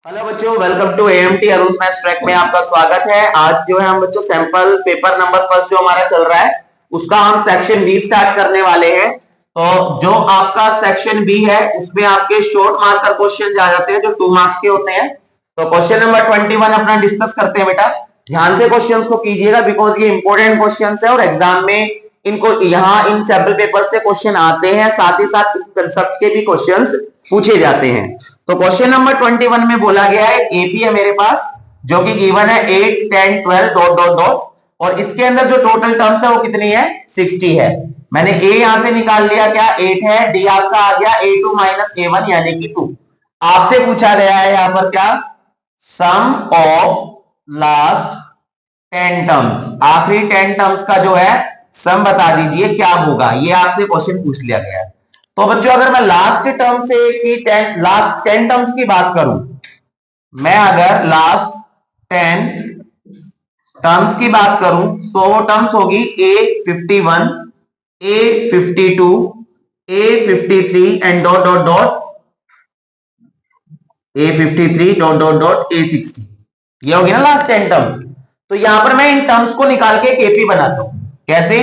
Hello बच्चों, welcome to AMT Arun maths track में आपका स्वागत है। आज जो है हम बच्चों सैंपल पेपर नंबर फर्स्ट जो हमारा चल रहा है उसका हम सेक्शन बी स्टार्ट करने वाले हैं। तो जो आपका सेक्शन बी है उसमें आपके शॉर्ट मार्कर क्वेश्चन आ जाते हैं जो 2 मार्क्स के होते हैं। तो क्वेश्चन नंबर 21 अपना डिस्कस करते हैं। बेटा ध्यान से क्वेश्चंस को कीजिएगा बिकॉज ये इंपॉर्टेंट क्वेश्चंस है और एग्जाम में इनको यहाँ इन सैंपल पेपर से क्वेश्चन आते हैं, साथ ही साथ इस कंसेप्ट के भी क्वेश्चंस पूछे जाते हैं। तो क्वेश्चन नंबर 21 में बोला गया है एपी है मेरे पास जो कि गिवन है 8 10 12 डॉट डॉट डॉट और इसके अंदर जो टोटल टर्म्स है वो कितनी है 60 है। मैंने ए यहां से निकाल लिया, क्या 8 है, डी आपका आ गया a2 माइनस a1 यानी कि 2। आपसे पूछा गया है यहां पर क्या सम ऑफ लास्ट 10 टर्म्स, आखिरी 10 टर्म्स का जो है सम बता दीजिए क्या होगा, ये आपसे क्वेश्चन पूछ लिया गया है। तो बच्चों अगर मैं लास्ट टर्म से लास्ट 10 टर्म्स की बात करूं, मैं अगर लास्ट 10 टर्म्स की बात करूं तो वो टर्म्स होगी A51 A52 A53 and dot dot dot A53 dot dot dot A60, ये होगी ना लास्ट 10 टर्म्स। तो यहां पर मैं इन टर्म्स को निकाल के केपी बनाता हूं। कैसे?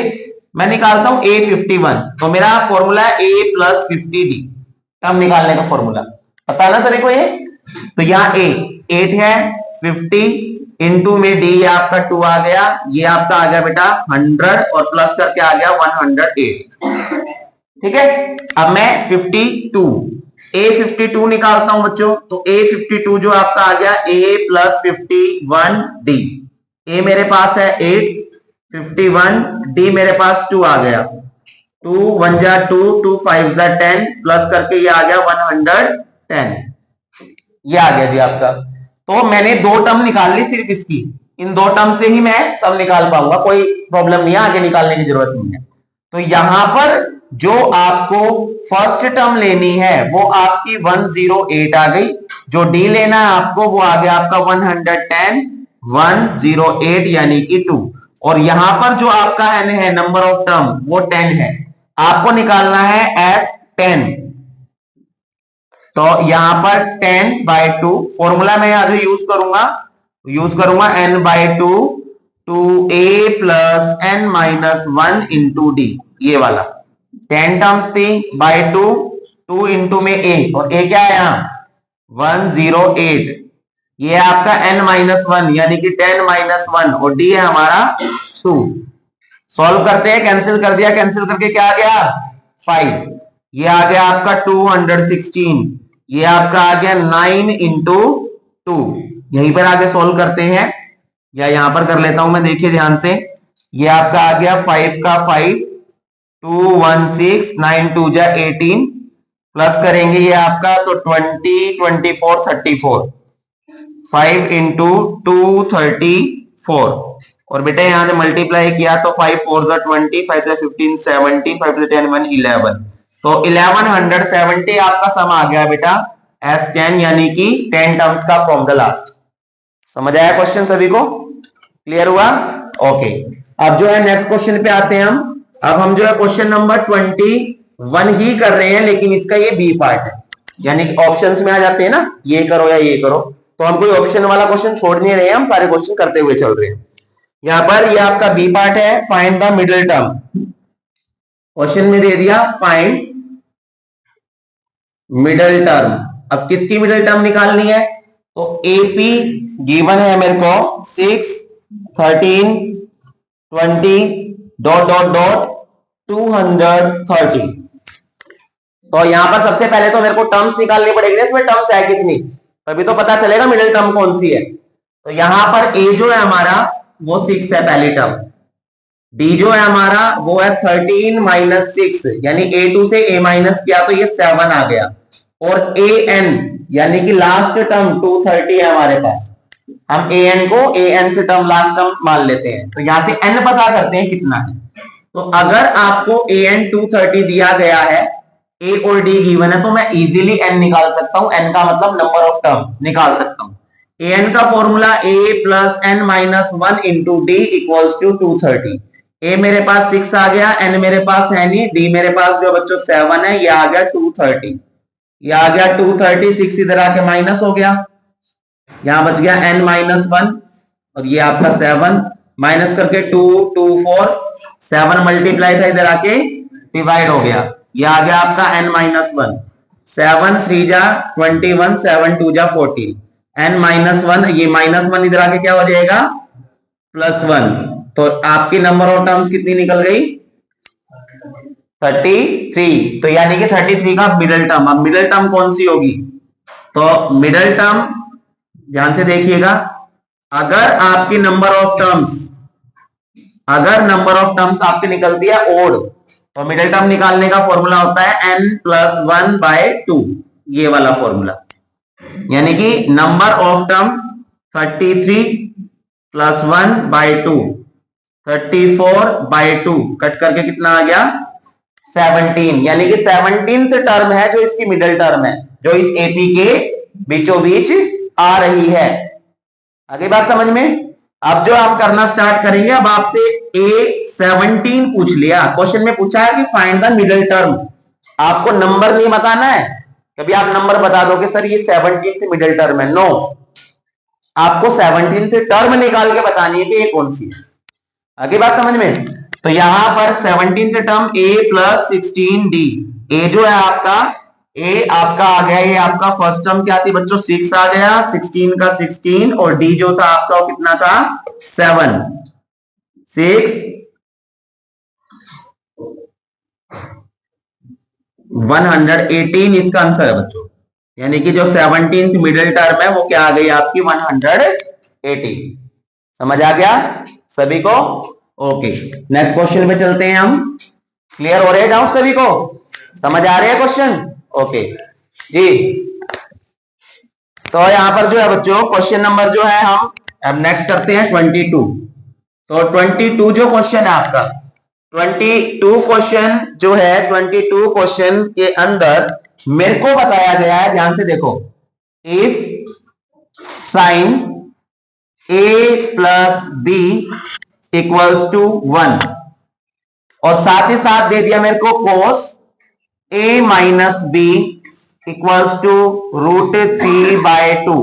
मैं निकालता हूं A51, तो मेरा फॉर्मूला है A प्लस 50D, टर्म निकालने का फॉर्मूला पता है ना सभी को ये। तो यहाँ A 8 है, 50 इंटू में D ये आपका 2 आ गया, ये आपका आ गया बेटा 100 और प्लस करके आ गया 108। ठीक है, अब मैं 52 A52 निकालता हूं बच्चों। तो A52 जो आपका आ गया A प्लस 51D, A मेरे पास है 8 51 D मेरे पास 2 आ गया, 2 1 जा 2 2 5 जा 10 प्लस करके ये आ गया 110, ये आ गया जी आपका। तो मैंने 2 टर्म निकाल ली सिर्फ इसकी, इन 2 टर्म से ही मैं सब निकाल पाऊंगा, कोई प्रॉब्लम नहीं है, आगे निकालने की जरूरत नहीं है। तो यहां पर जो आपको फर्स्ट टर्म लेनी है वो आपकी 108 आ गई, जो डी लेना है आपको वो आ गया आपका 110 108 यानी कि 2, और यहां पर जो आपका है नंबर ऑफ टर्म वो 10 है, आपको निकालना है एस 10। तो यहां पर 10/2 फॉर्मूला मैं यहां से यूज करूंगा n/2 two a plus n minus 1 into D, ये वाला 10 टर्म्स थी बाय 2 2 इंटू में a, और a क्या है यहां 108, ये आपका n माइनस 1 यानी कि 10 माइनस 1 और d है हमारा 2। सॉल्व करते हैं, कैंसिल कर दिया, कैंसिल करके क्या आ गया 5, ये आ गया आपका 216, ये आपका आ गया 9 इंटू 2। यहीं पर आगे सॉल्व करते हैं या यहां पर कर लेता हूं मैं, देखिए ध्यान से, ये आपका आ गया 5 का 5 216 9 2 जा 18 प्लस करेंगे ये आपका तो 20 24 34 5 इंटू 234, और बेटा यहां से मल्टीप्लाई किया तो 5 4 जा 20 5 जा 15 17 5 जा 10 1 11, तो 1170 आपका सम आ गया बेटा S10 यानी कि 10 टर्म्स का फ्रॉम द लास्ट। समझ आया क्वेश्चन सभी को? क्लियर हुआ? ओके, अब जो है नेक्स्ट क्वेश्चन पे आते हैं हम। अब हम जो है क्वेश्चन नंबर 21 ही कर रहे हैं, लेकिन इसका ये बी पार्ट है, यानी कि ऑप्शंस में आ जाते हैं ना, ये करो या ये करो, तो हम कोई ऑप्शन वाला क्वेश्चन छोड़ नहीं रहे हैं, हम सारे क्वेश्चन करते हुए चल रहे हैं। यहां पर ये आपका बी पार्ट है, find the middle term. Question में दे दिया फाइंड मिडिल टर्म। अब किसकी मिडिल टर्म निकालनी है? तो एपी गिवन है मेरे को 6 13 20 डॉट डॉट डॉट 230। तो यहां पर सबसे पहले तो मेरे को टर्म्स निकालनी पड़ेगी, इसमें टर्म्स है कितनी, तभी तो पता चलेगा मिडिल टर्म कौन सी है। तो यहां पर ए जो है हमारा वो 6 है पहली टर्म, डी जो है हमारा वो है 13 माइनस 6 यानी A2 से A माइनस किया तो ये 7 आ गया, और ए एन यानी कि लास्ट टर्म 230 है हमारे पास, हम ए एन को ए एन से टर्म लास्ट टर्म मान लेते हैं। तो यहां से एन पता करते हैं कितना है। तो अगर आपको ए एन 230 दिया गया है, ए और डी गिवन है, तो मैं इजीली एन निकाल सकता हूं, एन का मतलब नंबर ऑफ टर्म निकाल सकता हूं। ए एन का formula A plus N minus 1 into D equals to 230। A मेरे पास 6 आ गया, एन मेरे पास है नहीं, डी मेरे पास जो बच्चों 7 है, ये आ गया 230, ये आ गया 230, 6 इधर आके माइनस हो गया, यहां बच गया n माइनस वन, और ये आपका 7 माइनस करके 2 2 4, 7 मल्टीप्लाई था इधर आके डिवाइड हो गया, ये आ गया आपका n माइनस वन, 7 3 जा 21, 7 2 जा 14, n माइनस वन, ये माइनस वन इधर आके क्या हो जाएगा प्लस वन, तो आपकी नंबर ऑफ टर्म्स कितनी निकल गई 33। तो यानी कि 33 का मिडिल टर्म, अब मिडिल टर्म कौन सी होगी, तो मिडिल टर्म ध्यान से देखिएगा, अगर आपकी नंबर ऑफ टर्म्स, अगर नंबर ऑफ टर्म्स आपकी निकलती है ओड, तो मिडिल टर्म निकालने का फॉर्मूला होता है n plus one by two, ये वाला फॉर्मूला, यानी कि number of term 33 plus one by two, 34 by two, cut करके कितना आ गया 17, यानी कि 17th टर्म है जो इसकी मिडिल टर्म है, जो इस एपी के बीचों बीच आ रही है। आगे बात समझ में। अब जो आप करना स्टार्ट करेंगे, अब आपसे A17 पूछ लिया, क्वेश्चन में पूछा है कि फाइंड द मिडिल टर्म, आपको नंबर नहीं बताना है, कभी आप नंबर बता दोगे सर ये 17th मिडिल टर्म है, नो, आपको 17th टर्म निकाल के बतानी है कि ये कौन सी है। आगे बात समझ में। तो यहां पर 17th term a plus 16d, a जो है आपका, a आपका आ गया, ये आपका फर्स्ट टर्म क्या थी बच्चों 6 आ गया, 16 का 16, और d जो था आपका वो कितना था 7, 6 118 इसका आंसर है बच्चों, यानी कि जो 17th मिडिल टर्म है वो क्या आ गई आपकी 180। समझ आ गया सभी को। ओके, नेक्स्ट क्वेश्चन पे चलते हैं हम। क्लियर हो रहे हैं डाउट सभी को, समझ आ रहे हैं क्वेश्चन। ओके जी, तो यहां पर जो है बच्चों क्वेश्चन नंबर जो है हम अब नेक्स्ट करते हैं 22। तो 22 जो क्वेश्चन है आपका, 22 क्वेश्चन जो है, 22 क्वेश्चन के अंदर मेरे को बताया गया है, ध्यान से देखो, if sine a plus B equals to 1, और साथ ही साथ दे दिया मेरे को cos a minus B equals to √3/2।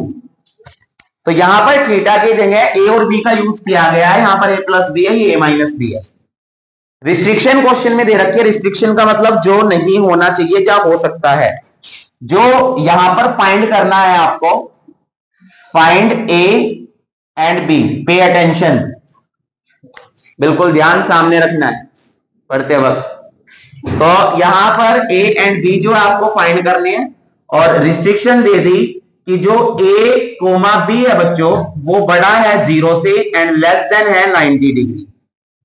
तो यहां पर थीटा की जगह a और b का यूज किया गया है, यहां पर a प्लस बी है, ये a माइनस बी है। रिस्ट्रिक्शन क्वेश्चन में दे रखी है, रिस्ट्रिक्शन का मतलब जो नहीं होना चाहिए या हो सकता है, जो यहां पर फाइंड करना है आपको, find a and b, pay attention, बिल्कुल ध्यान सामने रखना है पढ़ते वक्त। तो यहां पर a एंड b जो आपको फाइंड करने हैं, और रिस्ट्रिक्शन दे दी कि जो a कोमा b है बच्चों वो बड़ा है 0 से एंड लेस देन है 90 डिग्री,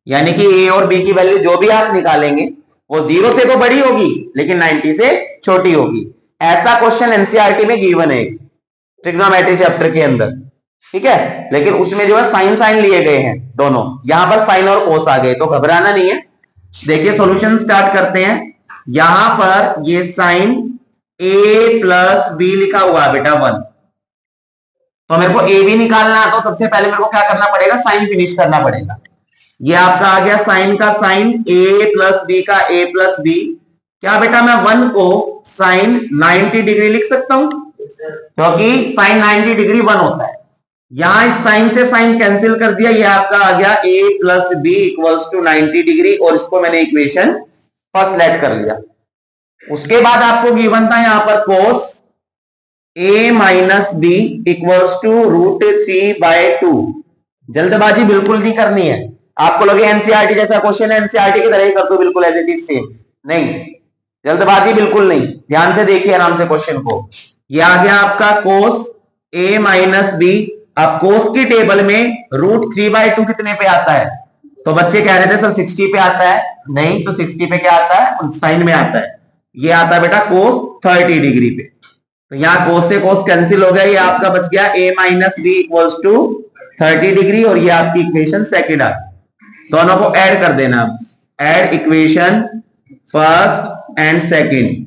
यानी कि a और b की वैल्यू जो भी आप निकालेंगे वो 0 से तो बड़ी होगी लेकिन 90 से छोटी होगी। ऐसा क्वेश्चन एनसीईआरटी में गिवन है ट्रिग्नोमेट्री चैप्टर के अंदर, ठीक है, लेकिन उसमें जो है साइन साइन लिए गए हैं दोनों, यहां पर साइन और कोस आ गए, तो घबराना नहीं है। देखिए सॉल्यूशन स्टार्ट करते हैं। यहां पर ये साइन a प्लस बी लिखा हुआ है बेटा 1, तो मेरे को a भी निकालना है, तो सबसे पहले मेरे को क्या करना पड़ेगा, साइन फिनिश करना पड़ेगा। ये आपका आ गया साइन का साइन, a प्लस बी का a प्लस बी, क्या बेटा मैं 1 को साइन 90 डिग्री लिख सकता हूं, क्योंकि साइन 90 डिग्री 1 होता है। यहां इस साइन से साइन कैंसिल कर दिया, ये आपका आ गया a plus B equals to 90 degree, और इसको मैंने इक्वेशन फर्स्ट लेट कर लिया। उसके बाद आपको गिवन था यहां पर cos a minus B equals to √3/2। जल्दबाजी बिल्कुल नहीं करनी है, आपको लगे एनसीईआरटी जैसा क्वेश्चन है, एनसीईआरटी की तरह ही कर दो बिल्कुल एज इट इज सेम, नहीं, जल्दबाजी बिल्कुल नहीं, ध्यान से देखिए आराम से क्वेश्चन को। ये आ गया आपका कोस a माइनस बी, अब कोस की टेबल में √3/2 कितने पे आता है, तो बच्चे कह रहे थे सर 60 पे आता है, नहीं, तो 60 पे क्या आता है, साइन में आता है, ये आता है बेटा कोस 30 डिग्री पे। तो यहाँ कोस से कोस कैंसिल हो गया, ये आपका बच गया a minus B equals to 30 degree, और ये आपकी इक्वेशन सेकेंड आ गई। दोनों को ऐड कर देना, add equation first and second.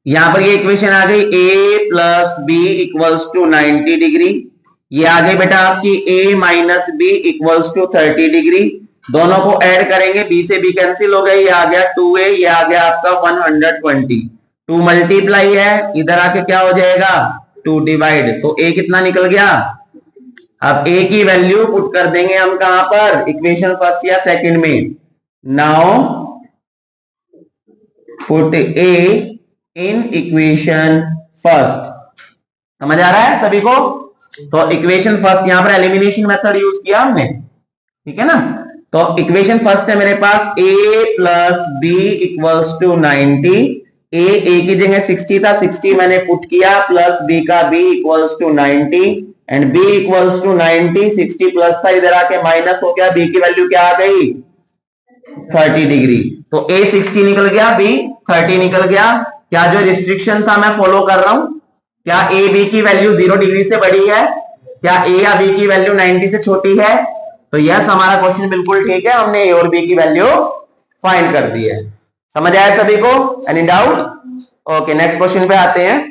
यहां पर ये इक्वेशन आ गई a plus B equals to 90 degree, ये आ गई बेटा आपकी a minus B equals to 30 degree, दोनों को ऐड करेंगे, b से b कैंसिल हो गया, ये आ गया 2a, ये आ गया आपका 120, 2 मल्टीप्लाई है, इधर आके क्या हो जाएगा टू डिवाइड, तो ए कितना निकल गया। अब ए की वैल्यू पुट कर देंगे हम कहां पर, इक्वेशन फर्स्ट या सेकंड में। Now put A in equation first. समझ आ रहा है सभी को। तो इक्वेशन फर्स्ट, यहां पर एलिमिनेशन मेथड यूज किया हमने, ठीक है ना। तो इक्वेशन फर्स्ट है मेरे पास a plus B equals to 90। A की जगह 60 था, 60 मैंने पुट किया, प्लस b का b equals to 90 and b equals to 90, 60 plus था, इधर आके माइनस हो गया, b की वैल्यू क्या आ गई 30 डिग्री। तो a 60 निकल गया, b 30 निकल गया। क्या जो रिस्ट्रिक्शन था मैं फॉलो कर रहा हूं, क्या a b की वैल्यू 0 डिग्री से बड़ी है, क्या a या b की वैल्यू 90 से छोटी है। तो यस, हमारा क्वेश्चन बिल्कुल ठीक है, हमने ए और बी की वैल्यू फाइंड कर दी है। समझ आया सभी को, any doubt. Okay, next question पे आते हैं।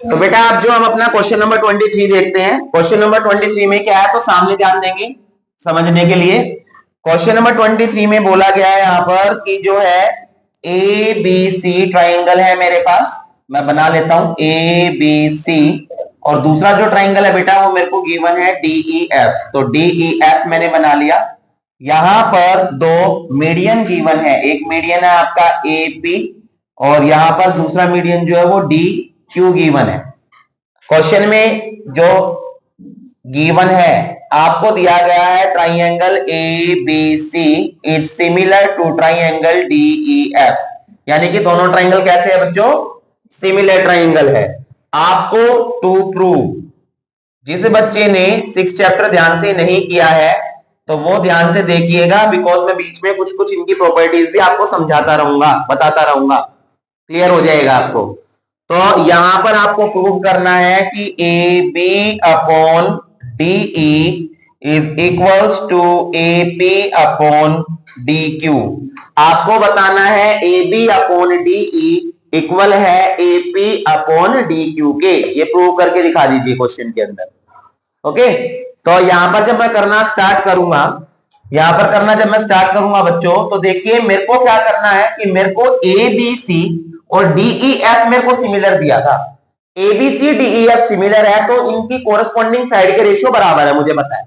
तो बेटा आप जो हम अपना क्वेश्चन नंबर 23 देखते हैं, क्वेश्चन नंबर 23 में क्या है, तो सामने ध्यान देंगे समझने के लिए। क्वेश्चन नंबर 23 में बोला गया है यहाँ पर कि जो है ए बी सी ट्राइंगल है मेरे पास, मैं बना लेता हूं ए बी सी, और दूसरा जो ट्राइंगल है बेटा वो मेरे को गिवन है डी ई एफ। तो डी ई एफ मैंने बना लिया। यहां पर दो मीडियन गिवन है, एक मीडियन है आपका ए पी, और यहां पर दूसरा मीडियन जो है वो डी क्यू गिवन है। क्वेश्चन में जो गिवन है आपको दिया गया है triangle A B C is similar to triangle D E F, यानी कि दोनों ट्राइंगल कैसे है बच्चों, सिमिलर ट्राइंगल है। आपको टू प्रूव, जिस बच्चे ने 6 चैप्टर ध्यान से नहीं किया है तो वो ध्यान से देखिएगा, बिकॉज मैं बीच में कुछ कुछ इनकी प्रॉपर्टीज भी आपको समझाता रहूंगा, बताता रहूंगा, क्लियर हो जाएगा आपको। तो यहां पर आपको प्रूव करना है कि A B upon D E is equals to A P upon D Q. आपको बताना है A B upon D E equal है A P upon D Q के, ये प्रूव करके दिखा दीजिए क्वेश्चन के अंदर। ओके, तो यहां पर जब मैं करना स्टार्ट करूंगा, यहां पर करना जब मैं स्टार्ट करूंगा बच्चों, तो देखिए मेरे को क्या करना है कि मेरे को ए बी सी और डी ई एफ मेरे को सिमिलर दिया था। A B C D E F similar है तो इनकी कोरस्पॉन्डिंग साइड के रेशियो बराबर है, मुझे पता है।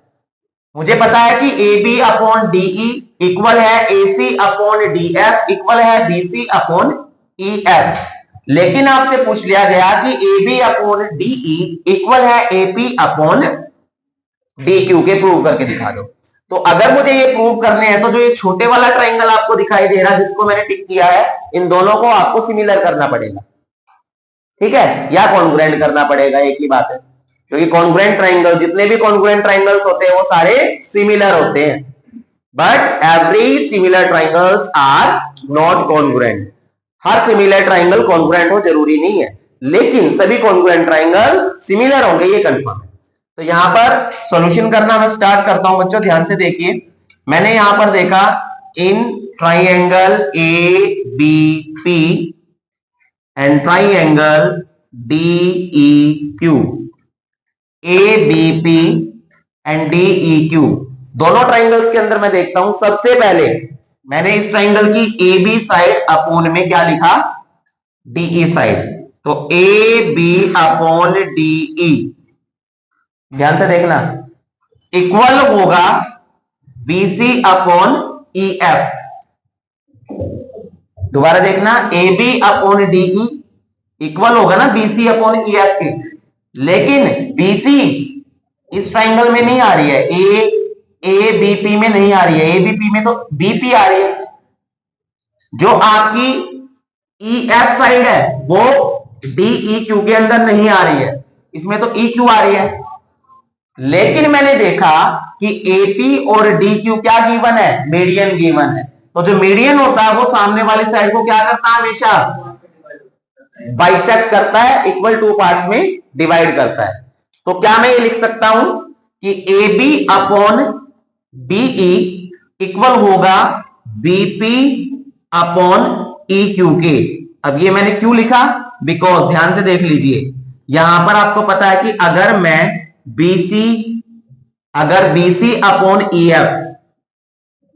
मुझे पता है कि A B upon D E equal है A C upon D F equal है B C upon E F. लेकिन आपसे पूछ लिया गया कि A B upon D E equal है A P upon D Q के, प्रूव करके दिखा दो। तो अगर मुझे ये प्रूव करने हैं तो जो ये छोटे वाला ट्राइंगल आपको दिखाई दे रहा है जिसको मैंने टिक किया है, इन दोनों को आपको सिमिलर करना पड़ेगा, ठीक है, या कॉन्ग्रुएंट करना पड़ेगा, एक ही बात है। क्योंकि कॉन्ग्रुएंट ट्राइंगल, जितने भी कॉन्ग्रुएंट ट्राइंगल्स होते हैं वो सारे सिमिलर होते हैं, but every similar triangles are not congruent. हर सिमिलर ट्राइंगल कॉन्ग्रुएंट हो जरूरी नहीं है, लेकिन सभी कॉन्ग्रुएंट ट्राइंगल सिमिलर होंगे, ये कंफर्म है। तो यहां पर सॉल्यूशन करना मैं स्टार्ट करता हूं बच्चों, ध्यान से देखिए। मैंने यहां पर देखा in triangle A B P and triangle D E Q, A B P and D E Q, दोनों ट्राइंगल्स के अंदर मैं देखता हूं, सबसे पहले मैंने इस ट्राइंगल की ए बी साइड अपोन में क्या लिखा, डी ई साइड। तो A B upon D E, ध्यान से देखना, इक्वल होगा बीसी अपॉन ई एफ। दोबारा देखना, A B upon D E equal होगा ना बीसी अपॉन ई एफ के, लेकिन बीसी इस ट्राइंगल में नहीं आ रही है, ए बीपी में नहीं आ रही है, ए बीपी में तो बीपी आ रही है। जो आपकी ई एफ साइड है वो डी ई क्यू के अंदर नहीं आ रही है, इसमें तो ई क्यू आ रही है। लेकिन मैंने देखा कि एपी और डी क्यू क्या गिवन है, मीडियन गिवन है। तो जो मीडियन होता है वो सामने वाली साइड को क्या करता है, हमेशा बाइसेक्ट करता है, इक्वल टू पार्ट्स में डिवाइड करता है। तो क्या मैं ये लिख सकता हूं कि A B upon DE equal होगा बीपी अपॉन ई क्यू के। अब ये मैंने क्यों लिखा, बिकॉज ध्यान से देख लीजिए, यहां पर आपको पता है कि अगर मैं बीसी अपॉन ई एफ,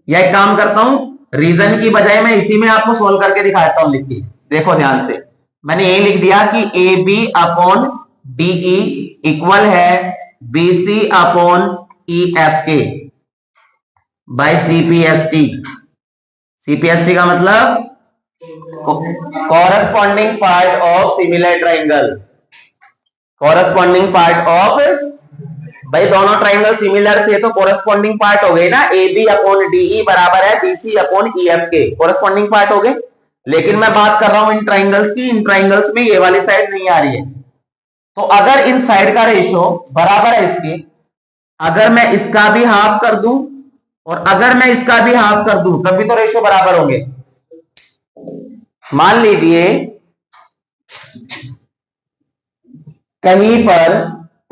यह एक काम करता हूं, रीजन की बजाय मैं इसी में आपको सोल्व करके दिखाता हूं, लिख के देखो ध्यान से। मैंने ये लिख दिया कि A B upon DE equal है बीसी अपॉन ईएफ के बाय सीपीएसटी। सीपीएसटी का मतलब corresponding part of similar triangle. Corresponding part of, भाई दोनों ट्राइंगल सिमिलर थे तो कॉरस्पॉन्डिंग पार्ट हो गए ना, ए बी अपॉन डीई बराबर है बीसी अपॉन ईएफ के, कॉरस्पॉन्डिंग पार्ट हो गए। लेकिन मैं बात कर रहा हूं इन ट्राइंगल्स की, इन ट्राइंगल्स में ये वाली साइड नहीं आ रही है। तो अगर इन साइड का रेशियो बराबर है इसके, अगर मैं इसका भी हाफ कर दूं और अगर मैं इसका भी हाफ कर दूं तब भी तो रेशियो बराबर होंगे। मान लीजिए कहीं पर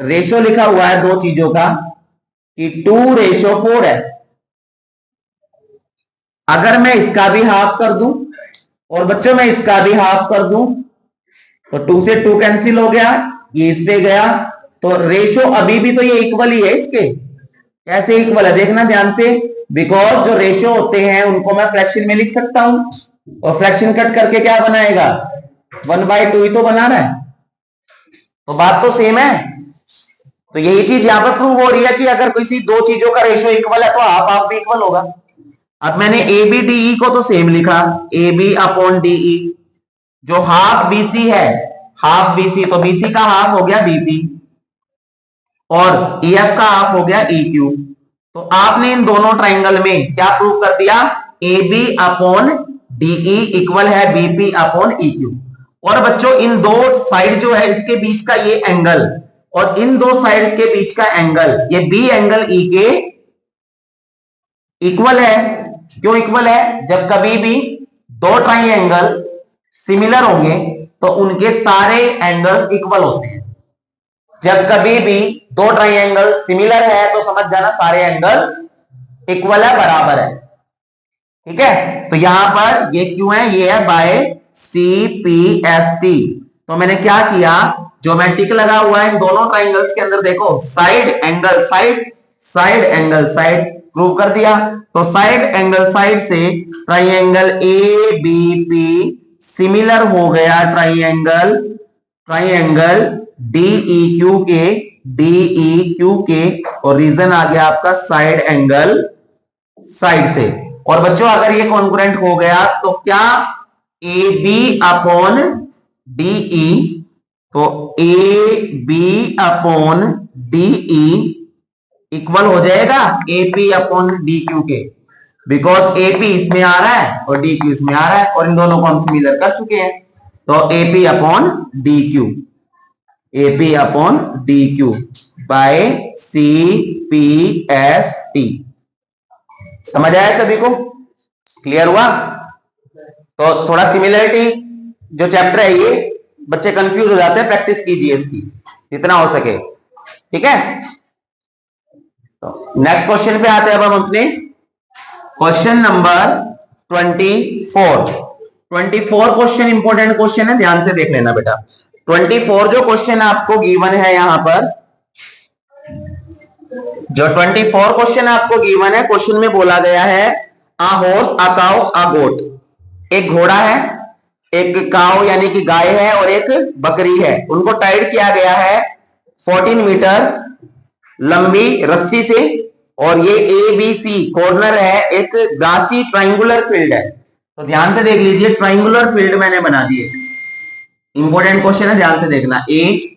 रेशियो लिखा हुआ है दो चीजों का कि 2:4 है, अगर मैं इसका भी हाफ कर दूं और बच्चों मैं इसका भी हाफ कर दूं तो 2 से 2 कैंसिल हो गया, ये इस पे गया, तो रेशियो अभी भी तो ये इक्वल ही है इसके। कैसे इक्वल है देखना ध्यान से, बिकॉज जो रेशियो होते हैं उनको मैं फ्रैक्शन में लिख सकता हूं और फ्रैक्शन कट करके क्या बनाएगा 1/2 ही तो बना रहा है, तो बात तो सेम है। तो यही चीज यहां पर प्रूव हो रही है कि अगर किसी दो चीजों का रेशियो इक्वल है तो हाफ भी इक्वल होगा। अब मैंने ए बी डीई को तो सेम लिखा, ए बी अपॉन डीई, जो हाफ बीसी है हाफ बीसी, तो बीसी का हाफ हो गया बीपी और ईएफ का हाफ हो गया ईक्यू। तो आपने इन दोनों ट्राइंगल में क्या प्रूव कर दिया, A B upon DE equal है बीपी अपॉन ईक्यू। और बच्चों इन दो साइड जो है इसके बीच का ये एंगल और इन दो साइड के बीच का एंगल, ये बी एंगल ई के इक्वल है। क्यों इक्वल है, जब कभी भी दो ट्राइंगल सिमिलर होंगे तो उनके सारे एंगल्स इक्वल होते हैं। जब कभी भी दो ट्राइंगल सिमिलर है तो समझ जाना सारे एंगल इक्वल है, बराबर है। ठीक है, तो यहां पर ये क्यों है, ये है बाय सीपीएसटी। तो मैंने क्या किया, जो मैं टिक लगा हुआ है इन दोनों ट्राइंगल्स के अंदर देखो, side angle side, side angle side, prove कर दिया। तो साइड एंगल साइड से triangle A B P similar हो गया ट्राइंगल डीई क्यू के, और रीजन आ गया आपका साइड एंगल साइड से। और बच्चों अगर ये कॉन्ग्रुएंट हो गया तो क्या ए बी अपॉन डीई, तो A B upon DE equal हो जाएगा एपी अपॉन डी क्यू के, बिकॉज एपी इसमें आ रहा है और डी क्यू इसमें आ रहा है और इन दोनों को हम सिमिलर कर चुके हैं। तो AP upon D Q, AP upon D Q by C P S T. समझ आया सभी को, क्लियर हुआ? तो थोड़ा सिमिलरिटी जो चैप्टर है ये बच्चे कंफ्यूज हो जाते हैं, प्रैक्टिस कीजिए इसकी जितना हो सके। ठीक है, तो नेक्स्ट क्वेश्चन पे आते हैं अब हम अपने question number 24 question important question है, ध्यान से देख लेना बेटा। 24 जो क्वेश्चन आपको गिवन है यहां पर, जो 24 क्वेश्चन आपको गिवन है, क्वेश्चन में बोला गया है आ हॉर्स आ काउ आ गोट, एक घोड़ा है, एक काउ यानी कि गाय है और एक बकरी है, उनको टाइड किया गया है 14 मीटर लंबी रस्सी से, और ये ए बी सी कॉर्नर है, एक ग्रासी ट्राइंगुलर फील्ड है। तो ध्यान से देख लीजिए, ट्राइंगुलर फील्ड मैंने बना दिए, इंपॉर्टेंट क्वेश्चन है, ध्यान से देखना, ए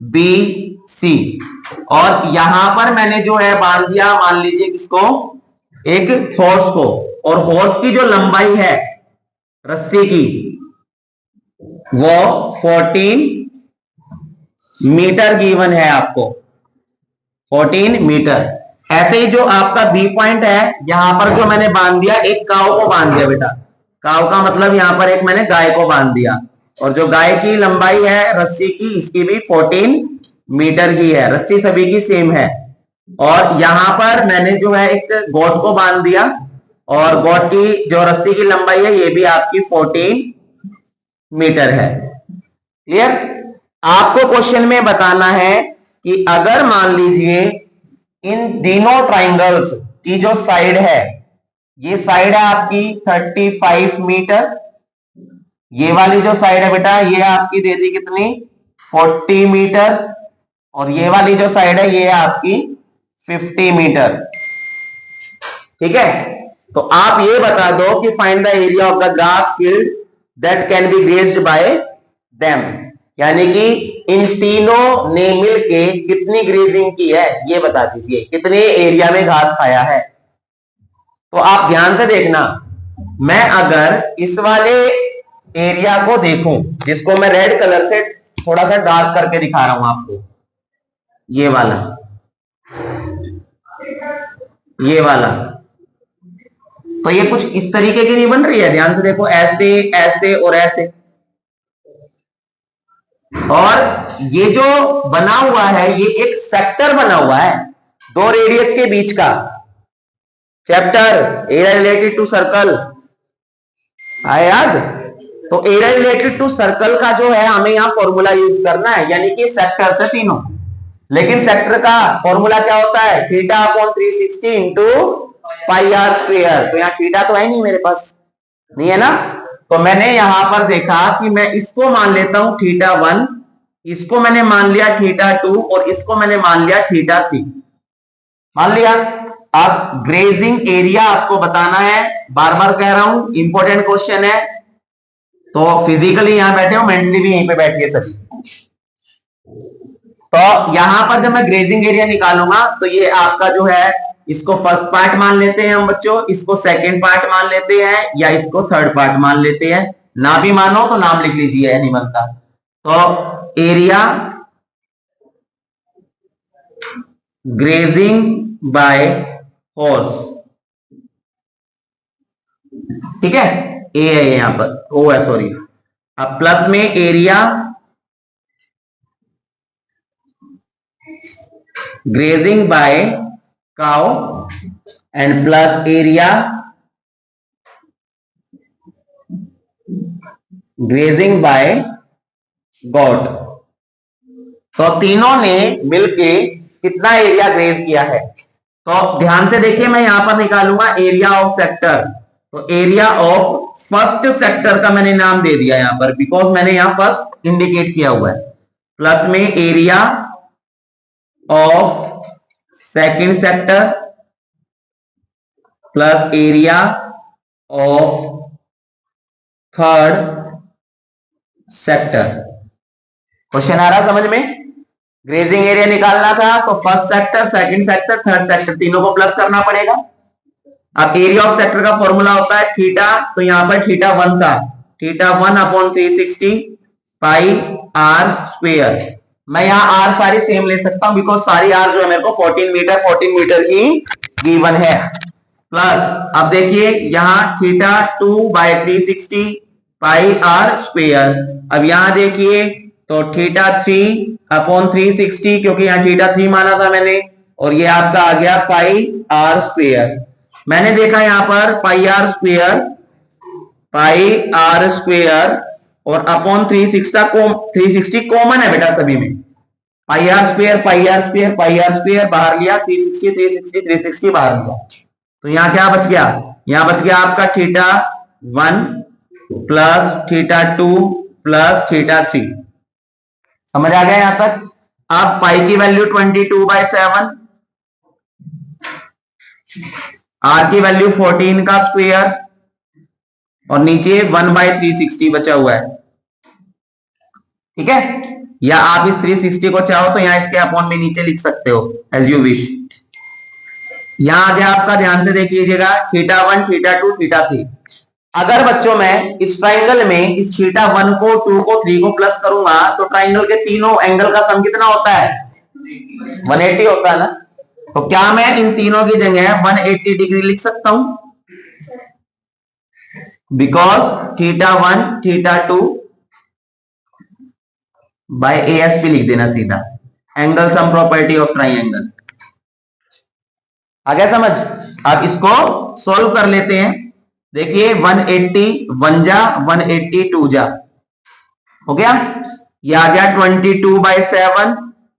बी सी, और यहां पर मैंने जो है बांध दिया, मान लीजिए किसको, एक हॉर्स को, और हॉर्स की जो लंबाई है रस्सी की वो 14 मीटर गिवन है आपको, 14 मीटर। ऐसे ही जो आपका बी पॉइंट है, यहां पर जो मैंने बांध दिया, एक काऊ को बांध दिया बेटा, काऊ का मतलब यहां पर एक मैंने गाय को बांध दिया, और जो गाय की लंबाई है रस्सी की, इसकी भी 14 मीटर की है, रस्सी सभी की सेम है। और यहां पर मैंने जो है एक गोट को बांध दिया, और गोट की जो रस्सी की लंबाई है ये भी आपकी 14 मीटर है। क्लियर? आपको क्वेश्चन में बताना है कि अगर मान लीजिए इन तीनों ट्राइंगल्स की जो साइड है, ये साइड है आपकी 35 मीटर, ये वाली जो साइड है बेटा ये आपकी दे दी कितनी 40 मीटर और ये वाली जो साइड है ये है आपकी 50 मीटर। ठीक है, तो आप ये बता दो कि find the area of the grass field that can be grazed bye them, यानी कि इन तीनों ने मिलके कितनी ग्रेजिंग की है ये बता दीजिए, कितने एरिया में घास खाया है। तो आप ध्यान से देखना, मैं अगर इस वाले एरिया को देखूं, जिसको मैं रेड कलर से थोड़ा सा डार्क करके दिखा रहा हूं आपको, ये वाला, ये वाला, तो ये कुछ इस तरीके की नहीं बन रही है। ध्यान से देखो, ऐसे ऐसे और ऐसे, और ये जो बना हुआ है ये एक सेक्टर बना हुआ है दो रेडियस के बीच का। Chapter area related to circle आया याद? तो एरिया रिलेटेड टू सर्कल का जो है हमें यहां फॉर्मूला यूज करना है, यानी कि सेक्टर से तीनों। लेकिन सेक्टर का फॉर्मूला क्या होता है? Theta upon 360 into pi are square. तो यहाँ थीटा तो है नहीं मेरे पास, नहीं है ना, तो मैंने यहां पर देखा कि मैं इसको मान लेता हूं थीटा 1, इसको मैंने मान लिया थीटा 2 और इसको मैंने मान लिया थीटा 3। मान लिया। अब ग्रेजिंग एरिया आपको बताना है, बार बार कह रहा हूं, इंपॉर्टेंट क्वेश्चन है। तो फिजिकली यहां बैठे हो, मेंटली भी यहीं पे बैठिए सभी। तो यहां पर जब मैं ग्रेजिंग एरिया निकालूंगा तो ये आपका जो है, इसको फर्स्ट पार्ट मान लेते हैं हम बच्चों, इसको सेकंड पार्ट मान लेते हैं, या इसको थर्ड पार्ट मान लेते हैं। ना भी मानो तो नाम लिख लीजिए एनिमल का। तो एरिया ग्रेजिंग बाय हॉर्स, ठीक है, ए है यहां पर, ओ है सॉरी। अब प्लस में area grazing by cow and plus area grazing by goat. तो तीनों ने मिलके कितना एरिया ग्रेज किया है? तो ध्यान से देखिए, मैं यहां पर निकालूंगा एरिया ऑफ सेक्टर। तो एरिया ऑफ फर्स्ट सेक्टर का मैंने नाम दे दिया यहां पर, बिकॉज मैंने यहां फर्स्ट इंडिकेट किया हुआ है। प्लस में area of second sector plus area of third sector. Question आ रहा समझ में? ग्रेजिंग एरिया निकालना था तो first sector, second sector, third sector, तीनों को प्लस करना पड़ेगा। अब एरिया ऑफ सेक्टर का फॉर्मूला होता है थीटा, तो यहां पर थीटा 1 था, theta 1 upon 360 pi are square. मैं यहां आर सारी सेम ले सकता हूं, बिकॉज सारी आर जो है मेरे को 14 मीटर ही गिवन है। प्लस अब देखिए यहां theta 2 by 360 pi are square. अब यहां देखिए तो थीटा 3 अपॉन 360, क्योंकि यहां थीटा 3 माना था मैंने, और ये आपका आ गया पाई आर स्क्वायर। मैंने देखा यहां पर पाई आर स्क्वायर और अपॉन 360 कॉमन है बेटा सभी में। Pi are square pi are square pi are square बाहर लिया, 360 बाहर लिया। तो यहां क्या बच गया? यहां बच गया आपका theta 1 plus theta 2 plus theta 3। समझ आ गया यहां तक? आप पाई की वैल्यू 22/7, आर की वैल्यू 14 का स्क्वायर और नीचे 1/360 बचा हुआ है, ठीक है। या आप इस 360 को चाहो तो यहां इसके अपॉन में नीचे लिख सकते हो, एज यू विश। यहां आ गया आपका, ध्यान से देखिएगा, थीटा 1 थीटा 2 थीटा 3। अगर बच्चों मैं इस ट्राइंगल में इस थीटा 1 को 2 को 3 को प्लस करूंगा तो ट्राइंगल के तीनों एंगल का सम कितना होता है? 180 होता है ना। तो क्या मैं इन तीनों की जगह 180 डिग्री लिख सकता हूं? Because theta 1 theta 2 by ASP लिख देना सीधा, angle sum property of triangle. आ गया समझ? अब इसको सॉल्व कर लेते हैं। देखिए 180 1 जा 180 2 जा, हो गया। ये आ गया 22/7,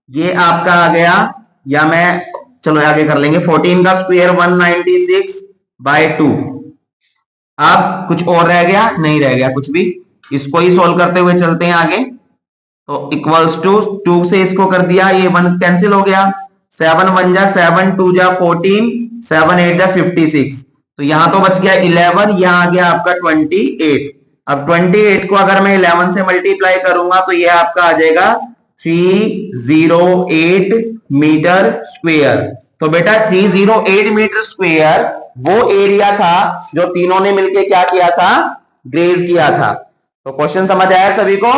ये आपका आ गया, या मैं चलो आगे कर लेंगे, 14 का स्क्वायर 196/2। अब कुछ और रह गया? नहीं रह गया कुछ भी। इसको ही सॉल्व करते हुए चलते हैं आगे। तो इक्वल्स टू 2 से इसको कर दिया, ये 1 कैंसिल हो गया, 7 1 जा 7, 2 जा 14, 7 8 जा 56, तो यहां तो बच गया 11, यहां आ गया आपका 28। अब 28 को अगर मैं 11 से मल्टीप्लाई करूंगा तो ये आपका आ जाएगा 308 मीटर स्क्वेयर। तो बेटा 308 मीटर स्क्वेयर वो एरिया था जो तीनों ने मिलके क्या किया था, ग्रेज किया था। तो क्वेश्चन समझ आया सभी को,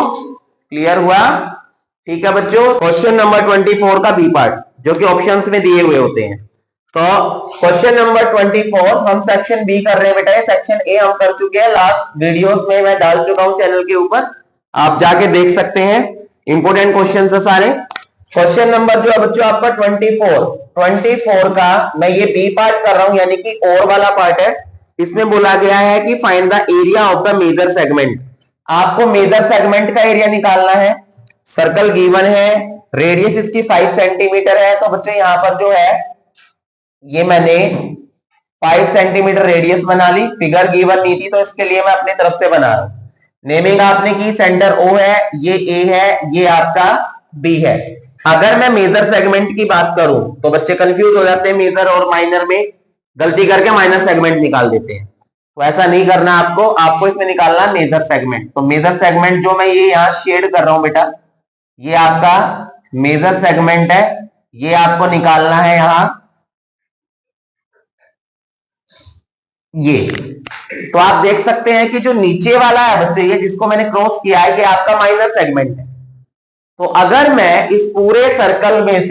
क्लियर हुआ? ठीक है बच्चों, क्वेश्चन नंबर 24 का बी पार्ट जो कि ऑप्शंस में दिए हुए होते हैं। तो क्वेश्चन नंबर 24 हम सेक्शन बी कर रहे हैं बेटा, सेक्शन ए हम कर चुके हैं, लास्ट वीडियोस में मैं डाल चुका हूं चैनल के ऊपर, आप जाके देख सकते हैं, इंपोर्टेंट क्वेश्चन है सारे। क्वेश्चन नंबर जो है बच्चों आपका 24 का मैं ये बी पार्ट कर रहा हूं, यानी कि और वाला पार्ट है। इसमें बोला गया है कि find the area of the major segment. आपको मेजर सेगमेंट का एरिया निकालना है। सर्कल गिवन है, रेडियस इसकी 5 सेंटीमीटर है, तो बच्चों यहां पर जो है ये मैंने 5 सेंटीमीटर रेडियस बना ली, फिगर गिवन नहीं थी तो इसके लिए मैं अपनी तरफ से बना रहा हूं। नेमिंग आपने की, सेंटर ओ है, ये ए है, ये आपका बी है। अगर मैं मेजर सेगमेंट की बात करूं तो बच्चे कंफ्यूज हो जाते हैं, मेजर और माइनर में गलती करके माइनर सेगमेंट निकाल देते हैं, तो ऐसा नहीं करना आपको, आपको इसमें निकालना मेजर सेगमेंट। तो मेजर सेगमेंट जो मैं ये यहां शेड कर रहा हूं बेटा, ये आपका मेजर सेगमेंट है, ये आपको निकालना है यहां, ये। तो आप देख सकते हैं कि जो नीचे वाला है बच्चे, ये जिसको मैंने क्रॉस किया है, ये आपका माइनर सेगमेंट है। तो अगर मैं इस पूरे सर्कल में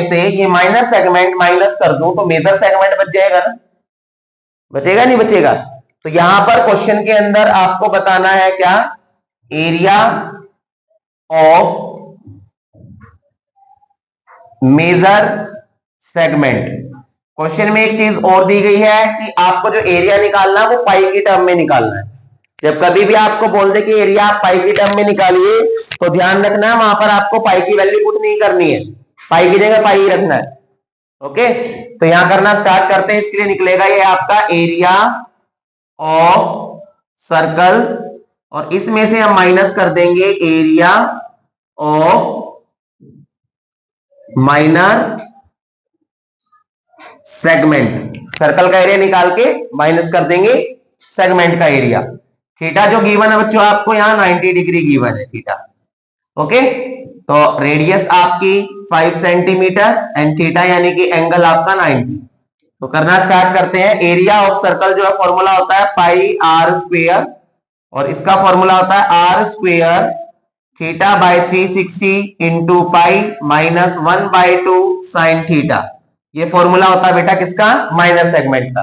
से ये माइनर सेगमेंट माइनस कर दूं तो मेजर सेगमेंट बच जाएगा ना, बचेगा नहीं बचेगा? तो यहां पर क्वेश्चन के अंदर आपको बताना है क्या, area of major segment. Question में एक चीज और दी गई है कि आपको जो एरिया निकालना है वो पाई की टर्म में निकालना है। जब कभी भी आपको बोल दे कि एरिया आप पाई की टर्म में निकालिए तो ध्यान रखना है वहां पर आपको पाई की वैल्यू पुट नहीं करनी है, पाई की जगह पाई ही रखना है। ओके, तो यहां करना स्टार्ट करते हैं। इसके लिए निकलेगा ये आपका एरिया ऑफ सर्कल, और इसमें से हम माइनस कर देंगे area of minor segment. Circle का एरिया निकाल के माइनस कर देंगे सेगमेंट का एरिया। थीटा जो गिवन है बच्चों आपको यहाँ 90 डिग्री गिवन है थीटा। ओके, तो रेडियस आपकी 5 सेंटीमीटर एंड थीटा यानी कि एंगल आपका 90। तो करना स्टार्ट करते हैं। एरिया ऑफ सर्कल जो है फॉर्मूला होता है पाई आर स्क्वेयर, और इसका फॉर्मूला होता है r square theta by 360 into pi minus 1/2 sine theta. ये फॉर्मूला होता है बेटा किसका, माइनर सेगमेंट का।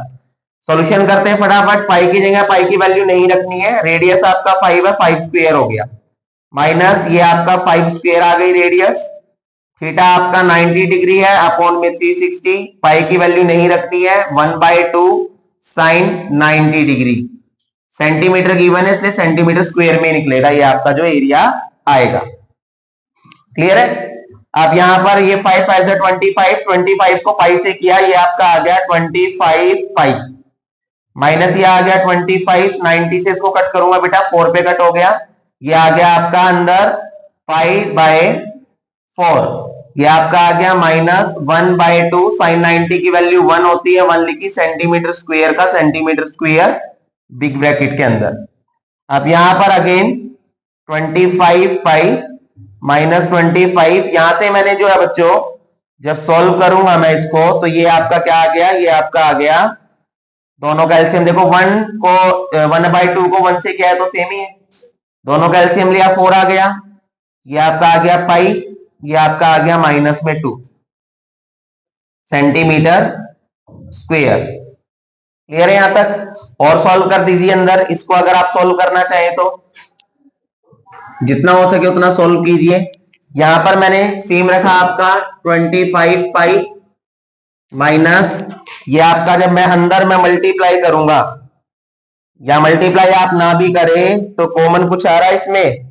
सॉल्यूशन करते हैं फटाफट। पाई की जगह पाई की वैल्यू नहीं रखनी है, रेडियस आपका 5 है, 5 स्क्वायर हो गया, माइनस ये आपका 5 स्क्वायर आ गई रेडियस, थीटा आपका 90 डिग्री है, अपॉन में 360, पाई की वैल्यू नहीं रखनी है, 1/2 साइन 90 डिग्री। सेंटीमीटर गिवन है इसलिए सेंटीमीटर स्क्वायर में निकलेगा ये आपका जो एरिया आएगा। क्लियर है? अब यहां पर ये 5 5 से 25, 25 को पाई से किया, ये आपका आ गया 25 पाई, माइनस ये आ गया 25, 90 से इसको कट करूंगा बेटा 4 पे कट हो गया, ये आ गया आपका अंदर पाई बाय 4, ये आपका आ गया माइनस 1/2 साइन 90 की वैल्यू 1 होती है, 1 लिखी, सेंटीमीटर स्क्वायर का सेंटीमीटर स्क्वायर बिग ब्रैकेट के अंदर। अब यहां पर अगेन 25 पाई माइनस 25, यहां से मैंने जो है बच्चों जब सॉल्व करूंगा मैं इसको तो ये आपका क्या आ गया, ये आपका आ गया, दोनों का एलसीएम देखो 1/2 को 1 से क्या है तो सेम ही है, दोनों का एलसीएम लिया 4 आ गया, ये आपका आ गया पाई, ये आपका आ गया माइनस में 2 सेंटीमीटर स्क्वायर। क्लियर है यहां तक? और सॉल्व कर दीजिए अंदर इसको, अगर आप सॉल्व करना चाहें तो जितना हो सके उतना सॉल्व कीजिए। यहां पर मैंने सेम रखा आपका 25 पाई माइनस, ये आपका जब मैं अंदर में मल्टीप्लाई करूंगा, या मल्टीप्लाई आप ना भी करें तो कॉमन कुछ आ रहा है इसमें,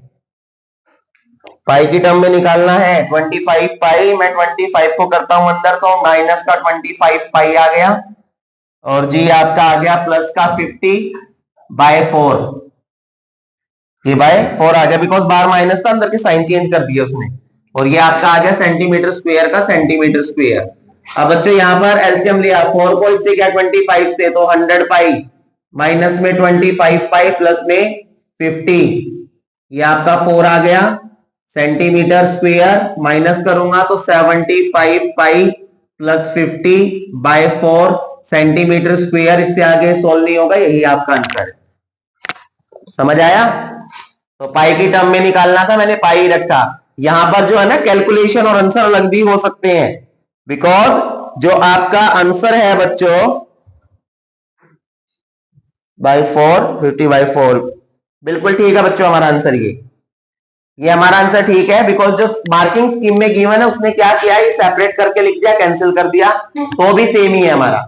पाई की टर्म में निकालना है 25 पाई, मैं 25 को करता हूं अंदर तो माइनस का 25 पाई आ गया, और जी आपका आ गया प्लस का 50/4, ये बाय 4 आ गया, बिकॉज बाहर माइनस था, अंदर के साइन चेंज कर दिया उसने, और ये आपका आ गया सेंटीमीटर स्क्वायर का सेंटीमीटर स्क्वायर। अब बच्चों यहाँ पर एलसीएम लिया 4 को इससे क्या 25 से, तो 100 पाई माइनस में 25 पाई प्लस में 50, ये आपका 4 आ गया सेंटीमीटर स्क्वायर, माइनस करूंगा तो 75 pi plus 50 by 4 centimetre square. इससे आगे सोल्व नहीं होगा, यही आपका आंसर है। समझ आया? तो पाई की टर्म में निकालना था, मैंने पाई रखा। यहां पर जो है ना कैलकुलेशन और आंसर अलग भी हो सकते हैं, बिकॉज जो आपका आंसर है बच्चों बाय 4 50 बाय 4 बिल्कुल ठीक है बच्चों, हमारा आंसर ये हमारा आंसर ठीक है, बिकॉज जो मार्किंग स्कीम में गिवन है उसने क्या किया, ये सेपरेट करके लिख दिया, कैंसिल कर दिया, तो भी सेम ही है हमारा।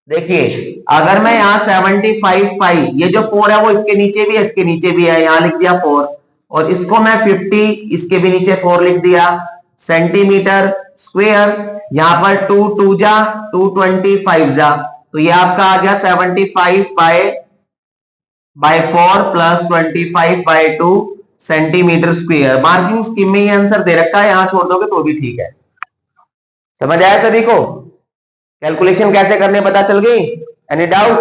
देखिए अगर मैं यहाँ 75 पाई, ये जो 4 है वो इसके नीचे भी है, इसके नीचे भी है, यहाँ लिख दिया 4, और इसको मैं 50 इसके भी नीचे 4 लिख दिया सेंटीमीटर स्क्वायर, यहाँ पर 2 2 जा 225 जा, तो ये आपका आ गया 75 pi by 4 plus 25 by 2 centimetre square. Marking scheme में ये आंसर दे रखा है, यहां छोड़ दोगे तो भी ठीक है। समझ आया सभी को? कैलकुलेशन कैसे करने पता चल गई? Any doubt?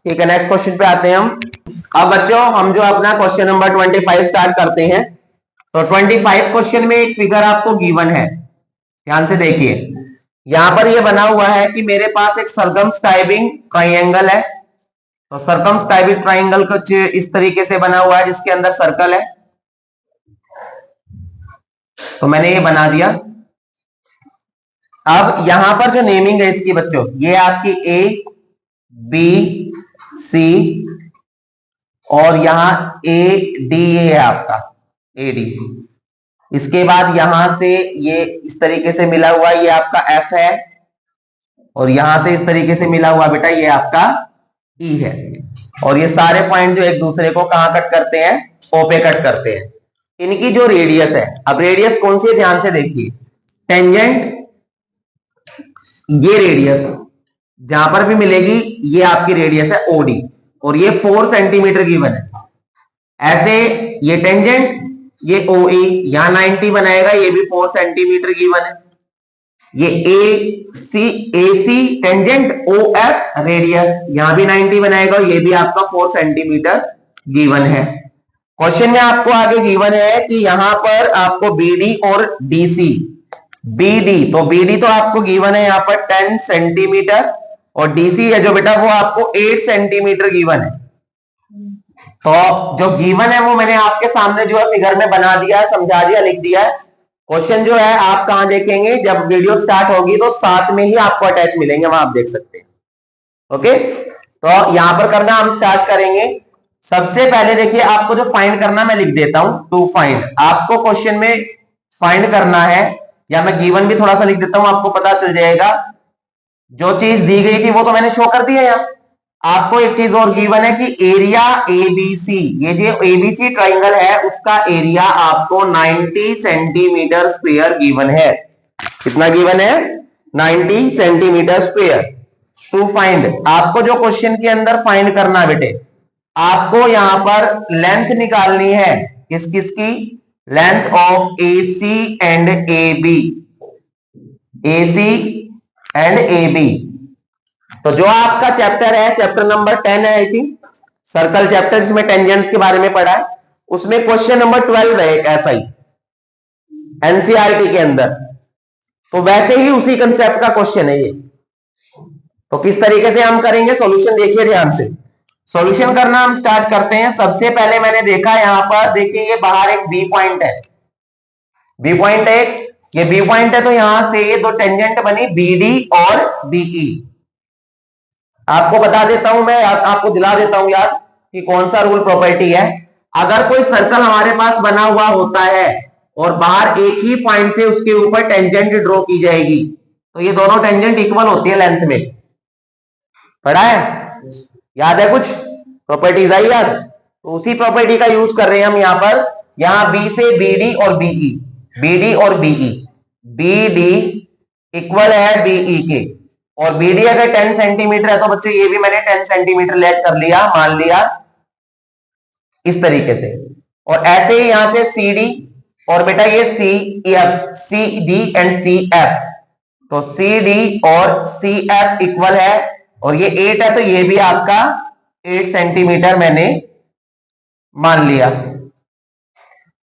ठीक है, नेक्स्ट क्वेश्चन पे आते हैं हम। अब बच्चों हम जो अपना क्वेश्चन नंबर 25 स्टार्ट करते हैं। तो 25 क्वेश्चन में एक फिगर आपको गिवन है, ध्यान से देखिए। यहां पर ये बना हुआ है कि मेरे पास एक सर्कमस्क्राइबिंग ट्राइंगल है। तो सर्कमस्क्राइबिंग ट्राइंगल कुछ इस तरीके से बना हुआ है, जिसके अंदर सर्कल है। तो मैंने ये बना दिया। अब यहां पर जो नेमिंग है इसकी बच्चों, ये आपकी ए बी सी और यहां ए डी, ये है आपका ए डी। इसके बाद यहां से ये इस तरीके से मिला हुआ, ये आपका एफ है, और यहां से इस तरीके से मिला हुआ बेटा ये आपका ई है। और ये सारे पॉइंट जो एक दूसरे को कहां कट करते हैं, ओ पे कट करते हैं। इनकी जो रेडियस है, अब रेडियस कौन सी है ध्यान से देखिए, टेंजेंट ये रेडियस जहां पर भी मिलेगी ये आपकी रेडियस है ओडी, और ये 4 सेंटीमीटर गिवन है। ऐसे ये टेंजेंट ये ओ ए यहां 90 बनाएगा, ये भी 4 सेंटीमीटर गिवन है। ये ए सी टेंजेंट ओ एफ रेडियस यहां भी 90 बनाएगा, ये भी आपका 4 सेंटीमीटर गिवन है। क्वेश्चन में आपको आगे गिवन है कि यहां पर आपको बीडी और डीसी, बीडी तो बीडी तो आपको गिवन है यहां पर 10 सेंटीमीटर, और डीसी है जो बेटा वो आपको 8 सेंटीमीटर गिवन है। तो जो गिवन है वो मैंने आपके सामने जो है फिगर में बना दिया, समझा दिया, लिख दिया है। क्वेश्चन जो है आप कहां देखेंगे, जब वीडियो स्टार्ट होगी तो साथ में ही आपको अटैच मिलेंगे, वहां आप देख सकते हैं। ओके, तो यहां पर करना हम स्टार्ट करेंगे। सबसे पहले देखिए आपको जो फाइंड करना मैं लिख देता हूं, टू फाइंड। आपको क्वेश्चन में फाइंड करना है, या मैं गिवन भी थोड़ा सा लिख देता हूं, आपको पता चल जाएगा। जो चीज दी गई थी वो तो मैंने शो कर दिया यहाँ। आपको एक चीज और गिवन है कि एरिया एबीसी, ये जो एबीसी ट्राइंगल है उसका एरिया आपको 90 सेंटीमीटर स्क्वायर गिवन है। कितना गिवन है? 90 सेंटीमीटर स्क्वायर। टू फाइंड, आपको जो क्वेश्चन के अंदर फाइंड करना है बेटे, आपको यहां पर लेंथ निकालनी है, किस किस की? Length of AC and AB, AC and AB। तो जो आपका चैप्टर है, चैप्टर नंबर 10 है आई थिंक, सर्कल चैप्टर, जिसमें टेंजेंट्स के बारे में पढ़ा है, उसमें क्वेश्चन नंबर 12 है एक ऐसा ही एनसीईआरटी के अंदर। तो वैसे ही उसी कंसेप्ट का क्वेश्चन है ये। तो किस तरीके से हम करेंगे सॉल्यूशन, देखिए ध्यान से। सॉल्यूशन करना हम स्टार्ट करते हैं। सबसे पहले मैंने देखा यहां पर, देखिए ये बाहर एक बी पॉइंट है, बी पॉइंट है, ये बी पॉइंट है, तो यहां से ये दो टेंजेंट बनी बीडी और बीई। आपको बता देता हूं मैं, आपको दिला देता हूं यार कि कौन सा रूल प्रॉपर्टी है। अगर कोई सर्कल हमारे पास बना हुआ होता है और बाहर एक ही पॉइंट से उसके ऊपर टेंजेंट ड्रॉ की जाएगी, तो ये दोनों टेंजेंट इक्वल होती है लेंथ में। पढ़ा है? याद है कुछ प्रॉपर्टीज आई याद? तो उसी प्रॉपर्टी का यूज कर रहे हैं हम यहां पर। यहां बी से बीडी और बीई, बीडी और बीई, बीडी इक्वल है बीई के, और बीडी अगर 10 सेंटीमीटर है तो बच्चों ये भी मैंने 10 सेंटीमीटर लेट कर लिया, मान लिया इस तरीके से। और ऐसे ही यहां से सी डी, और बेटा ये C F, C D and C F, तो सी डी और सी एफ इक्वल है, और ये 8 है तो ये भी आपका 8 सेंटीमीटर मैंने मान लिया।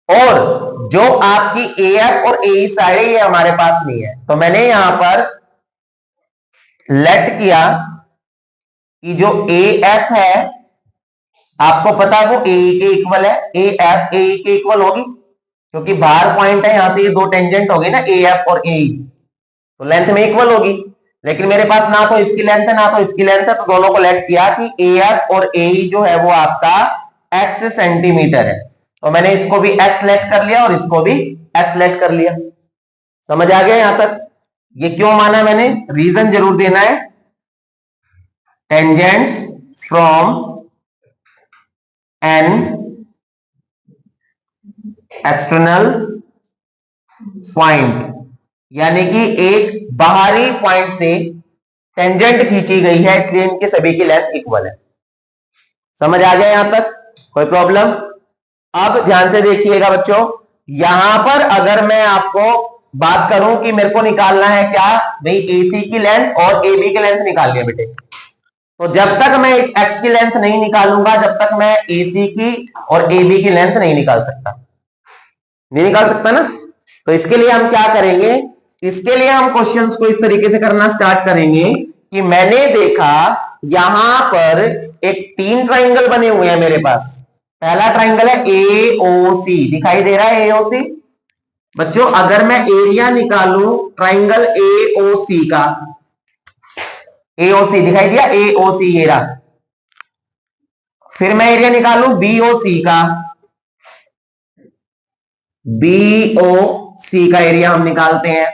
और जो आपकी ए एफ और ए साइड है ये हमारे पास नहीं है, तो मैंने यहां पर लेट किया कि जो ए एफ है आपको पता है वो ए के इक्वल है, ए एफ ए के इक्वल होगी, क्योंकि बाहर पॉइंट है, यहां से ये दो टेंजेंट हो गई ना ए एफ और ए, तो लेंथ में इक्वल होगी। लेकिन मेरे पास ना तो इसकी लेंथ है ना तो इसकी लेंथ है, तो दोनों को लेट किया कि ए एफ और ए जो है वो आपका एक्स सेंटीमीटर है, तो मैंने इसको भी एक्स लेट कर लिया और इसको भी एक्स लेट कर लिया। समझ आ गया यहां तक? ये क्यों माना मैंने, रीजन जरूर देना है। Tangents from an external point, यानी कि एक बाहरी पॉइंट से टेंजेंट खींची गई है, इसलिए इनके सभी की लेंथ इक्वल है। समझ आ गया यहां तक? कोई प्रॉब्लम? अब ध्यान से देखिएगा बच्चों, यहां पर अगर मैं आपको बात करूं कि मेरे को निकालना है क्या भाई, एसी की लेंथ और एबी की लेंथ निकाल लिया बेटे, तो जब तक मैं इस एक्स की लेंथ नहीं निकालूंगा जब तक मैं एसी की और एबी की लेंथ नहीं निकाल सकता, नहीं निकाल सकता ना। तो इसके लिए हम क्या करेंगे, इसके लिए हम क्वेश्चंस को इस तरीके से करना स्टार्ट करेंगे कि मैंने देखा यहां पर एक 3 ट्राइंगल बने हुए हैं मेरे पास। पहला ट्राइंगल है एओसी, दिखाई दे रहा है एओसी बच्चों। अगर मैं एरिया निकालूं ट्राइंगल एओसी का, एओसी दिखाई दिया, एओसी ये रहा। फिर मैं एरिया निकालूं बीओसी का, बीओसी का एरिया हम निकालते हैं,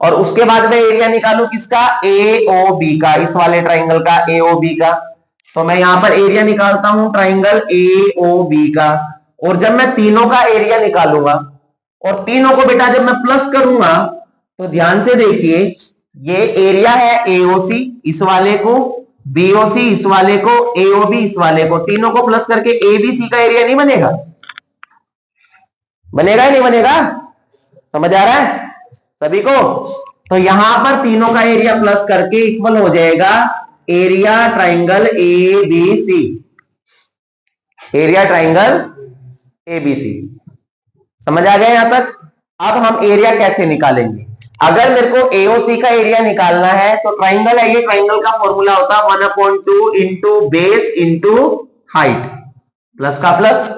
और उसके बाद मैं एरिया निकालूं किसका, एओबी का, इस वाले ट्राइंगल का, एओबी का। तो मैं यहां पर एरिया निकालता हूं ट्राइंगल एओबी का, और जब मैं तीनों का एरिया निकालूंगा और तीनों को बेटा जब मैं प्लस करूंगा तो ध्यान से देखिए, ये एरिया है एओसी इस वाले को, बीओसी इस वाले को, एओबी इस वाले को, तीनों को प्लस करके एबीसी का एरिया नहीं बनेगा? बनेगा ही नहीं बनेगा? समझ आ रहा है सभी को? तो यहां पर तीनों का एरिया प्लस करके इक्वल हो जाएगा area triangle ABC, area triangle ABC. समझ आ गया यहां तक? अब हम एरिया कैसे निकालेंगे, अगर मेरे को एओसी का एरिया निकालना है तो ट्राइंगल है ये, ट्राइंगल का फॉर्मूला होता है 1/2 into base into height, plus का प्लस।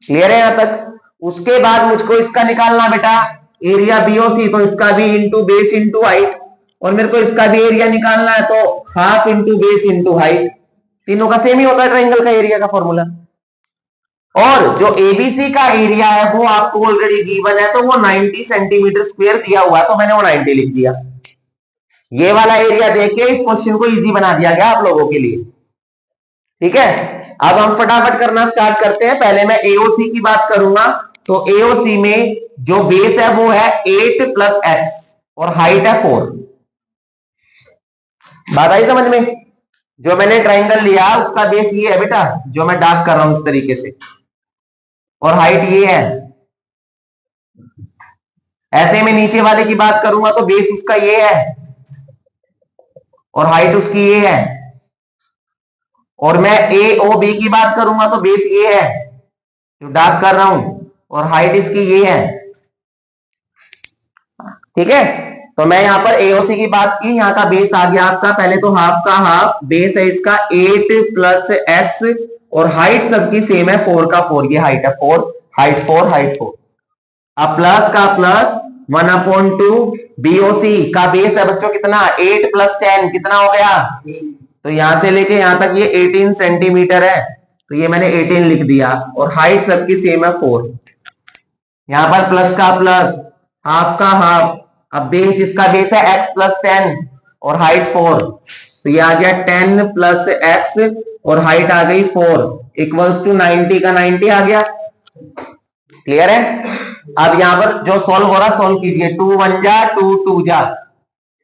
क्लियर है यहां तक? उसके बाद मुझको इसका निकालना बेटा एरिया बीओसी, तो इसका भी इंटू बेस इंटू हाइट, और मेरे को इसका भी एरिया निकालना है तो half into base into height. तीनों का सेम ही होता है ट्राइंगल का एरिया का फॉर्मूला। और जो एबीसी का एरिया है वो आपको ऑलरेडी गिवन है, तो वो 90 सेंटीमीटर स्क्वायर दिया हुआ है, तो मैंने वो 90 लिख दिया। ये वाला एरिया देख के इस क्वेश्चन को इजी बना दिया गया आप लोगों के लिए। ठीक है, अब हम फटाफट करना स्टार्ट करते हैं। पहले मैं एओसी की बात करूंगा, तो एओसी में जो बेस है वो है 8 प्लस एक्स और हाइट है 4। बात आई समझ में? जो मैंने ट्राइंगल लिया उसका बेस ये है बेटा, जो मैं डार्क कर रहा हूं इस तरीके से, और हाइट ये है। ऐसे में नीचे वाले की बात करूंगा तो बेस उसका ये है और हाइट उसकी ये है, और मैं ए ओ बी की बात करूंगा तो बेस ये है जो डार्क कर रहा हूं, और हाइट इसकी ये है। ठीक है, तो मैं यहां पर एओसी की बात की, यहां का बेस आ गया आपका, पहले तो हाफ का हाफ, बेस है इसका 8 प्लस एक्स, और हाइट सबकी सेम है 4 का 4, ये हाइट है 4, हाइट 4, हाइट 4। अब प्लस का प्लस 1/2 बीओसी का बेस है बच्चों कितना, 8 प्लस 10 कितना हो गया, तो यहां से लेके यहां तक ये 18 सेंटीमीटर है, तो ये मैंने 18 लिख दिया, और हाइट सबकी सेम है 4। यहां पर प्लस का प्लस, हाफ का हाफ, अब बेस इसका बेस है x प्लस 10 और हाइट 4, तो ये आ गया 10 प्लस एक्स और हाइट आ गई 4 इक्वल्स टू 90 का 90 आ गया। क्लियर है? अब यहां पर जो सॉल्व हो रहा सॉल्व कीजिए, 2 1 जा 2 2 जा,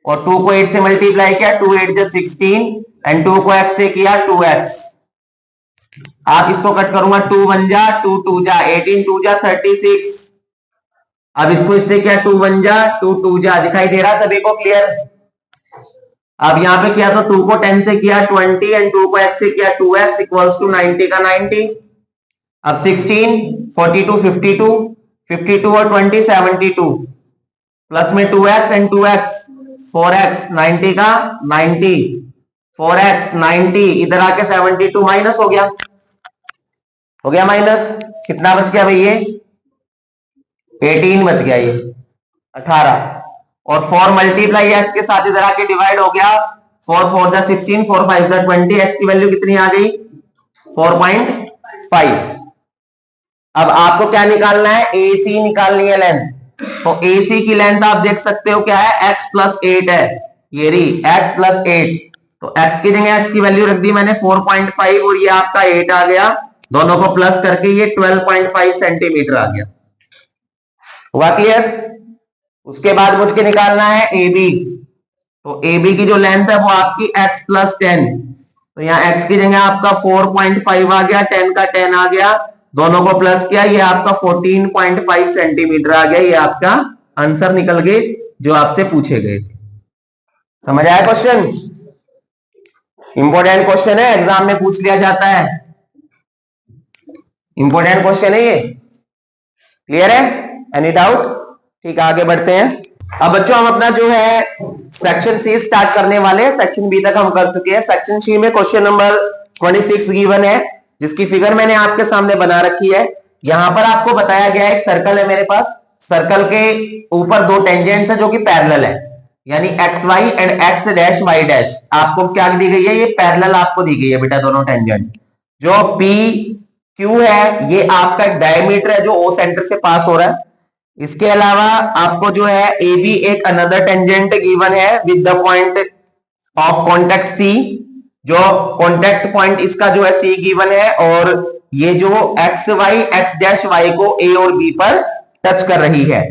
और 2 को 8 से मल्टीप्लाई किया, 2 8 जा 16, एंड 2 को x से किया 2x। आप इसको कट करूंगा, 2 1 जा 2 2 जा 18 2 जा 36। अब इसको इससे क्या, 2 1 जा 2 2 जा, दिखाई दे रहा सभी को, क्लियर। अब यहाँ पे किया तो 2 को 10 से किया 20 एंड 2 को x से किया 2x इक्वल्स टू 90 का 90। अब 16 42 52 52 और 20 72 प्लस में 2x एंड 2x 4x 90 का 90 4x 90, इधर आके 72 माइनस हो गया माइनस, कितना बच गया भैया, 18 बच गया, ये 18। और 4 मल्टीप्लाई एक्स के साथ इधर आके डिवाइड हो गया, 4 4 जा 16 4 5 जा 20, एक्स की वैल्यू कितनी आ गई, 4.5। अब आपको क्या निकालना है, AC निकालनी है लेंथ। तो AC की लेंथ आप देख सकते हो क्या है, x प्लस 8 है, ये रही x प्लस 8। तो x की जगह x की वैल्यू रख दी मैंने 4.5 और ये आपका 8 आ गया, दोनों को प्लस करके ये 12.5 सेंटीमीटर आ गया। हुआ क्लियर। उसके बाद मुझे निकालना है AB। तो AB की जो लेंथ है वो आपकी x प्लस 10, तो यहाँ x की जगह आपका 4.5 आ गया, 10 का 10 आ गया, दोनों को प्लस किया, ये आपका 14.5 सेंटीमीटर आ गया। ये आपका आंसर निकल गए जो आपसे पूछे गए थे। समझ आया क्वेश्चन, इंपॉर्टेंट क्वेश्चन है, एग्जाम में पूछ लिया जाता है, इंपॉर्टेंट क्वेश्चन है ये, क्लियर है, एनी डाउट। ठीक है, आगे बढ़ते हैं। अब बच्चों हम अपना जो है सेक्शन सी स्टार्ट करने वाले हैं, सेक्शन बी तक हम कर चुके हैं। सेक्शन सी में क्वेश्चन नंबर 26 गिवन है, जिसकी फिगर मैंने आपके सामने बना रखी है। यहां पर आपको बताया गया है एक सर्कल है मेरे पास, सर्कल के ऊपर दो टेंजेंट्स है जो कि पैरेलल है, यानी X Y and X dash Y dash. आपको क्या दी गई है, ये पैरेलल आपको दी गई है बेटा, दोनों टेंजेंट। जो पी क्यू है ये आपका डायमीटर है जो ओ सेंटर से पास हो रहा है। इसके अलावा आपको जो है ए बी एक अनदर टेंजेंट गिवन है with the point of contact C, जो कॉन्टेक्ट पॉइंट इसका जो है सी गिवन है, और ये जो X Y X dash Y को ए और बी पर टच कर रही है।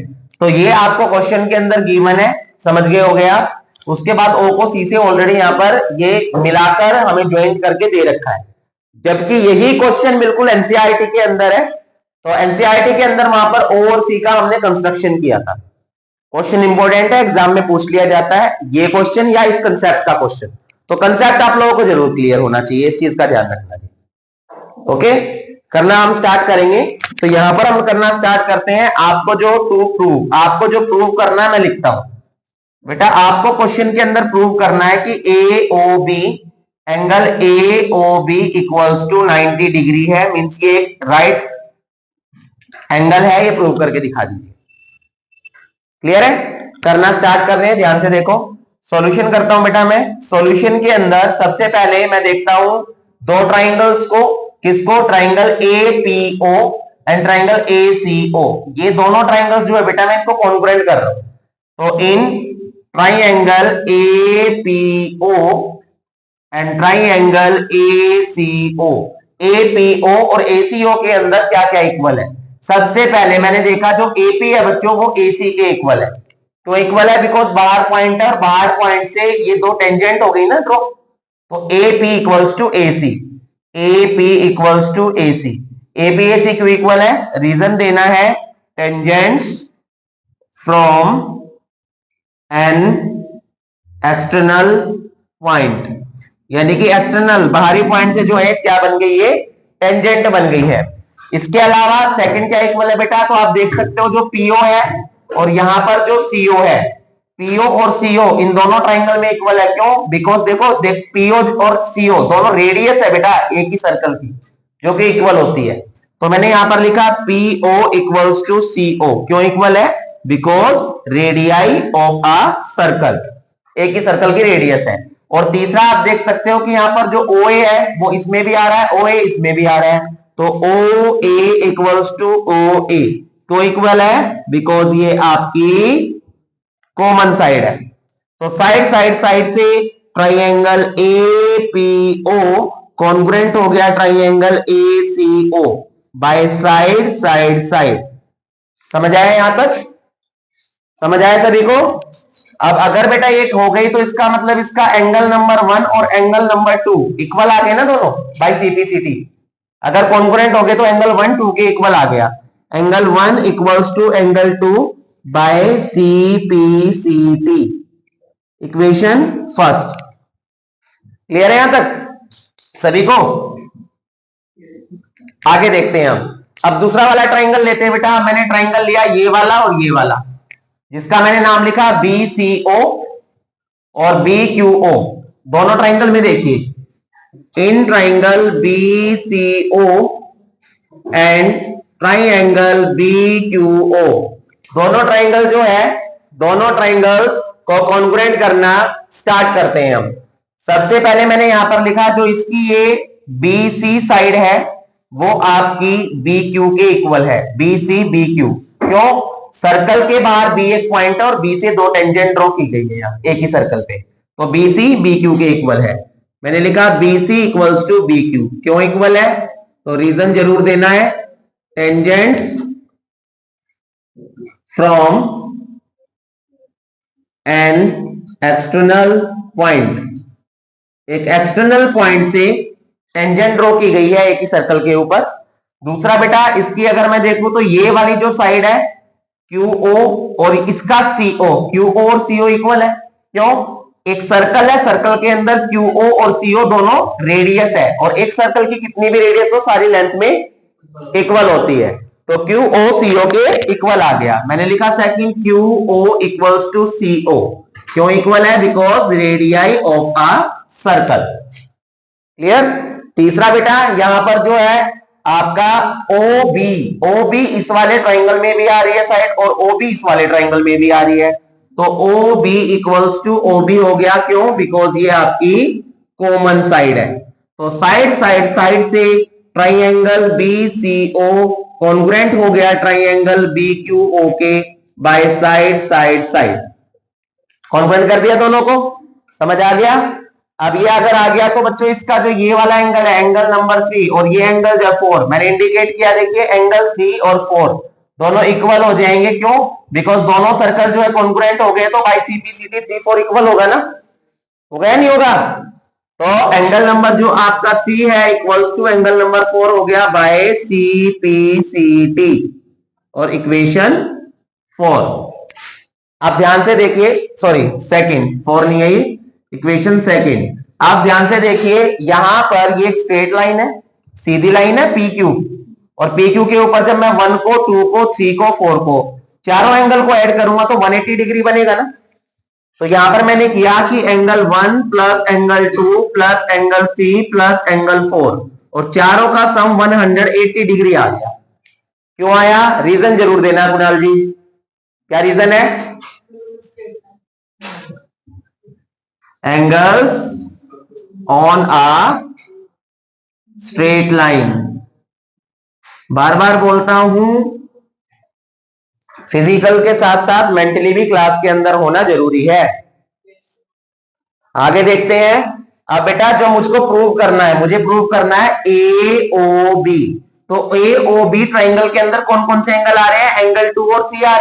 तो ये आपको क्वेश्चन के अंदर गिवन है, समझ गए हो गया। उसके बाद ओ को सी से ऑलरेडी यहां पर ये मिलाकर हमें ज्वाइंट करके दे रखा है, जबकि यही क्वेश्चन बिल्कुल एनसीईआरटी के अंदर है। तो एनसीईआरटी के अंदर वहां पर ओ और सी का हमने कंस्ट्रक्शन किया था। क्वेश्चन इंपॉर्टेंट है, एग्जाम में पूछ लिया जाता है ये क्वेश्चन या इस कंसेप्ट का क्वेश्चन। तो कंसेप्ट आप लोगों को जरूर क्लियर होना चाहिए, इस चीज का ध्यान रखना चाहिए। ओके, करना हम स्टार्ट करेंगे। तो यहां पर हम करना स्टार्ट करते हैं। आपको जो आपको जो प्रूव करना है मैं लिखता हूं बेटा। आपको क्वेश्चन के अंदर प्रूव करना है कि A O B angle A O B equals to 90 degree है, मींस ये राइट एंगल है, ये प्रूव करके दिखा दीजिए। क्लियर है, करना स्टार्ट कर रहे हैं, ध्यान से देखो। सॉल्यूशन करता हूं बेटा मैं। सॉल्यूशन के अंदर सबसे पहले मैं देखता हूं दो ट्राइंगल्स को, किसको, triangle A P O and triangle A C O. ये दोनों ट्राइंगल्स जो है बेटा मैं इनको कॉन्ग्रुएंट कर रहा हूं। तो इन triangle A P O and triangle ACO, APO और ACO के अंदर क्या क्या इक्वल है। सबसे पहले मैंने देखा जो AP है बच्चों वो AC के इक्वल है। तो इक्वल है बिकॉज बाहर पॉइंट है, और बाहर पॉइंट से ये दो टेंजेंट हो गई ना ड्रॉ। तो AP equals to AC, AP equals to AC। AP AC क्यों इक्वल है, रीजन देना है, tangents from an external point, यानी कि एक्सटर्नल बाहरी पॉइंट से जो है क्या बन गई है, टेंजेंट बन गई है। इसके अलावा सेकंड क्या इक्वल है बेटा, तो आप देख सकते हो जो पीओ है और यहां पर जो सीओ है, पीओ और सीओ इन दोनों ट्राइंगल में इक्वल है। क्यों, बिकॉज देखो पीओ और सीओ दोनों रेडियस है बेटा एक ही सर्कल की, जो कि इक्वल होती है। तो मैंने यहां पर लिखा पीओ इक्वल्स टू सीओ। क्यों इक्वल है, because radii of a circle, एक ही सर्कल की रेडियस है। और तीसरा आप देख सकते हो कि यहां पर जो OA है वो इसमें भी आ रहा है, OA इसमें भी आ रहा है। तो OA इक्वल्स टू OA क्यों इक्वल है, बिकॉज ये आपकी कॉमन साइड है। तो साइड साइड साइड से ट्राइंगल APO कॉन्ग्रुएंट हो गया triangle ACO by side side side. समझ आया यहां तक, समझ आया सभी को। अब अगर बेटा ये हो गई तो इसका मतलब इसका एंगल नंबर 1 और एंगल नंबर 2 इक्वल आ गए ना दोनों बाय CPCT। अगर कॉन्ग्रुएंट हो गए तो एंगल 1 2 के इक्वल आ गया, angle 1 equals to angle 2 by CPCT, equation first. Clear है यहां तक सभी को? आगे देखते हैं हम। अब दूसरा वाला ट्राइंगल लेते हैं बेटा। मैंने ट्राइंगल लिया ये वाला और ये वाला, जिसका मैंने नाम लिखा BCO और BQO। दोनों ट्राइंगल में देखिए, in triangle BCO and triangle BQO, दोनों ट्राइंगल जो है, दोनों ट्राइंगल्स को कॉन्ग्रुएंट करना स्टार्ट करते हैं हम। सबसे पहले मैंने यहां पर लिखा जो इसकी ये BC साइड है वो आपकी BQ के इक्वल है, BC BQ। क्यों? सर्कल के बाहर B एक पॉइंट है और B से दो टेंजेंट ड्रॉ की गई है यहाँ एक ही सर्कल पे, तो BC BQ के इक्वल है। मैंने लिखा BC इक्वल्स टू BQ। क्यों इक्वल है? तो रीजन जरूर देना है, tangents from an external point, एक एक्सटर्नल पॉइंट से टेंजेंट ड्रॉ की गई है एक ही सर्कल के ऊपर। दूसरा बेटा इसकी अगर मैं देखूं तो ये वाली जो साइड है QO और इसका CO, QO और CO इक्वल है। क्यों? एक सर्कल है, सर्कल के अंदर QO और CO दोनों रेडियस है, और एक सर्कल की कितनी भी रेडियस हो सारी लेंथ में इक्वल होती है, तो QO CO के इक्वल आ गया। मैंने लिखा second QO equals to CO। क्यों इक्वल है? Because radii of a circle. Clear? तीसरा बेटा यहां पर जो है आपका OB इस वाले ट्राइंगल में भी आ रही है साइड, और OB इस वाले ट्राइंगल में भी आ रही है, तो OB इक्वल्स टू OB हो गया। क्यों? बिकॉज ये आपकी कॉमन साइड है। तो साइड से ट्राइंगल BCO कॉन्ग्रुएंट हो गया ट्राइंगल BQO के बाय साइड। कॉन्ग्रुएंट कर दिया दोनों को, समझ आ गया? अब ये अगर आ गया तो बच्चों इसका जो ये वाला एंगल है एंगल नंबर 3 और ये एंगल जो 4 मैंने इंडिकेट किया, देखिए एंगल 3 और 4 दोनों इक्वल हो जाएंगे। क्यों? बिकॉज दोनों सर्कल जो है कॉन्ग्रुएंट हो गए, तो बाय CPCT 3 4 इक्वल होगा ना, होगा या नहीं होगा? तो एंगल नंबर जो आपका 3 है इक्वल्स टू एंगल नंबर 4 हो गया बाय CPCT, और इक्वेशन 4। आप ध्यान से देखिए, सॉरी सेकंड, 4 नहीं है ये, इक्वेशन सेकंड। आप ध्यान से देखिए यहां पर ये एक स्ट्रेट लाइन है, सीधी लाइन है PQ, और PQ के ऊपर जब मैं 1 को 2 को 3 को 4 को चारों एंगल को ऐड करूंगा तो 180 डिग्री बनेगा ना। तो यहां पर मैंने किया कि angle 1 plus angle 2 plus angle 3 plus angle 4, और चारों का सम 180 डिग्री आ गया। क्यों आया? रीजन जरूर देना कुणाल जी, क्या रीजन है? Angles on a straight line. बार बार बोलता हूं, फिजिकल के साथ साथ मेंटली भी क्लास के अंदर होना जरूरी है। आगे देखते हैं। अब बेटा जो मुझको प्रूव करना है, मुझे प्रूव करना है AOB। तो AOB ट्राइंगल के अंदर कौन कौन से एंगल आ रहे हैं? एंगल 2 और 3 आ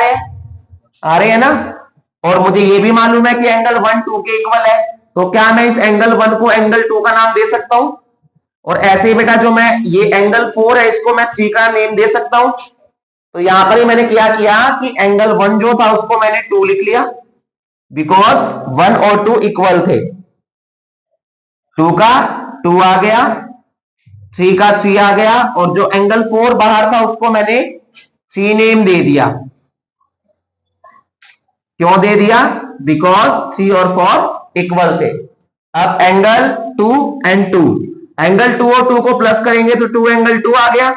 रहे हैं ना। और मुझे ये भी मालूम है कि एंगल 1 2 के इक्वल है, तो क्या मैं इस एंगल 1 को एंगल 2 का नाम दे सकता हूं? और ऐसे ही बेटा जो मैं ये एंगल 4 है इसको मैं 3 का नेम दे सकता हूं। तो यहां पर ही मैंने क्या किया कि एंगल 1 जो था उसको मैंने 2 लिख लिया, बिकॉज 1 और 2 इक्वल थे। 2 का 2 आ गया, 3 का 3 आ गया, और जो एंगल 4 बाहर था उसको मैंने 3 नेम दे दिया। क्यों दे दिया? बिकॉज 3 और 4 इक्वल थे। अब एंगल 2 एंड 2, एंगल 2 और 2 को प्लस करेंगे तो 2 एंगल 2 आ गया,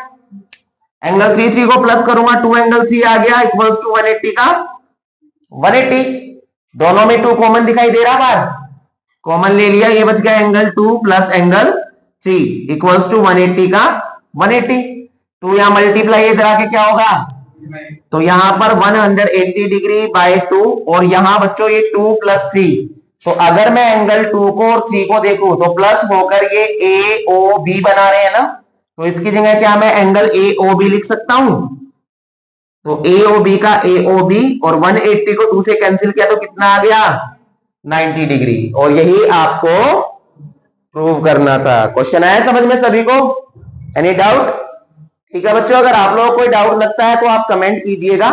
एंगल 3 को प्लस करूंगा 2 एंगल 3 आ गया, इक्वल्स टू 180 का 180। दोनों में 2 कॉमन दिखाई दे रहा बाहर, कॉमन ले लिया, ये बच गया angle 2 plus angle 3 equals to 180 का 180। 2 यहां मल्टीप्लाई इधर आके क्या होगा? तो यहां पर 180 डिग्री बाय 2, और यहां बच्चों ये 2 प्लस 3, तो अगर मैं एंगल 2 को और 3 को देखूं तो प्लस होकर ये AOB बना रहे हैं ना, तो इसकी जगह क्या मैं एंगल AOB लिख सकता हूं? तो AOB का AOB, और 180 को 2 से कैंसिल किया तो कितना आ गया? 90 डिग्री। और यही आपको प्रूव करना था। क्वेश्चन आया समझ में सभी को? Any doubt? ठीक है बच्चों, अगर आप लोगों को कोई डाउट लगता है तो आप कमेंट कीजिएगा,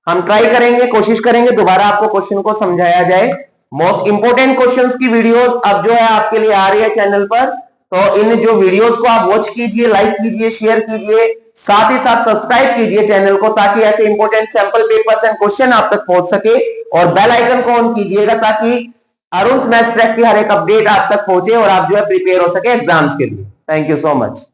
हम ट्राई करेंगे, कोशिश करेंगे दोबारा आपको क्वेश्चन को समझाया जाए। मोस्ट इंपोर्टेंट क्वेश्चंस की वीडियोस अब जो है आपके लिए आ रही है चैनल पर, तो इन जो वीडियोस को आप वॉच कीजिए, लाइक कीजिए, शेयर कीजिए, साथ ही साथ सब्सक्राइब कीजिए चैनल को, ताकि ऐसे important sample papers and question आप तक पहुंच सके। और बेल आइकन को ऑन कीजिएगा ताकि अरुण मैथ्स ट्रैक की हर एक अपडेट आप तक पहुंचे और आप जो है प्रिपेयर हो सके एग्जाम्स के लिए। Thank you so much.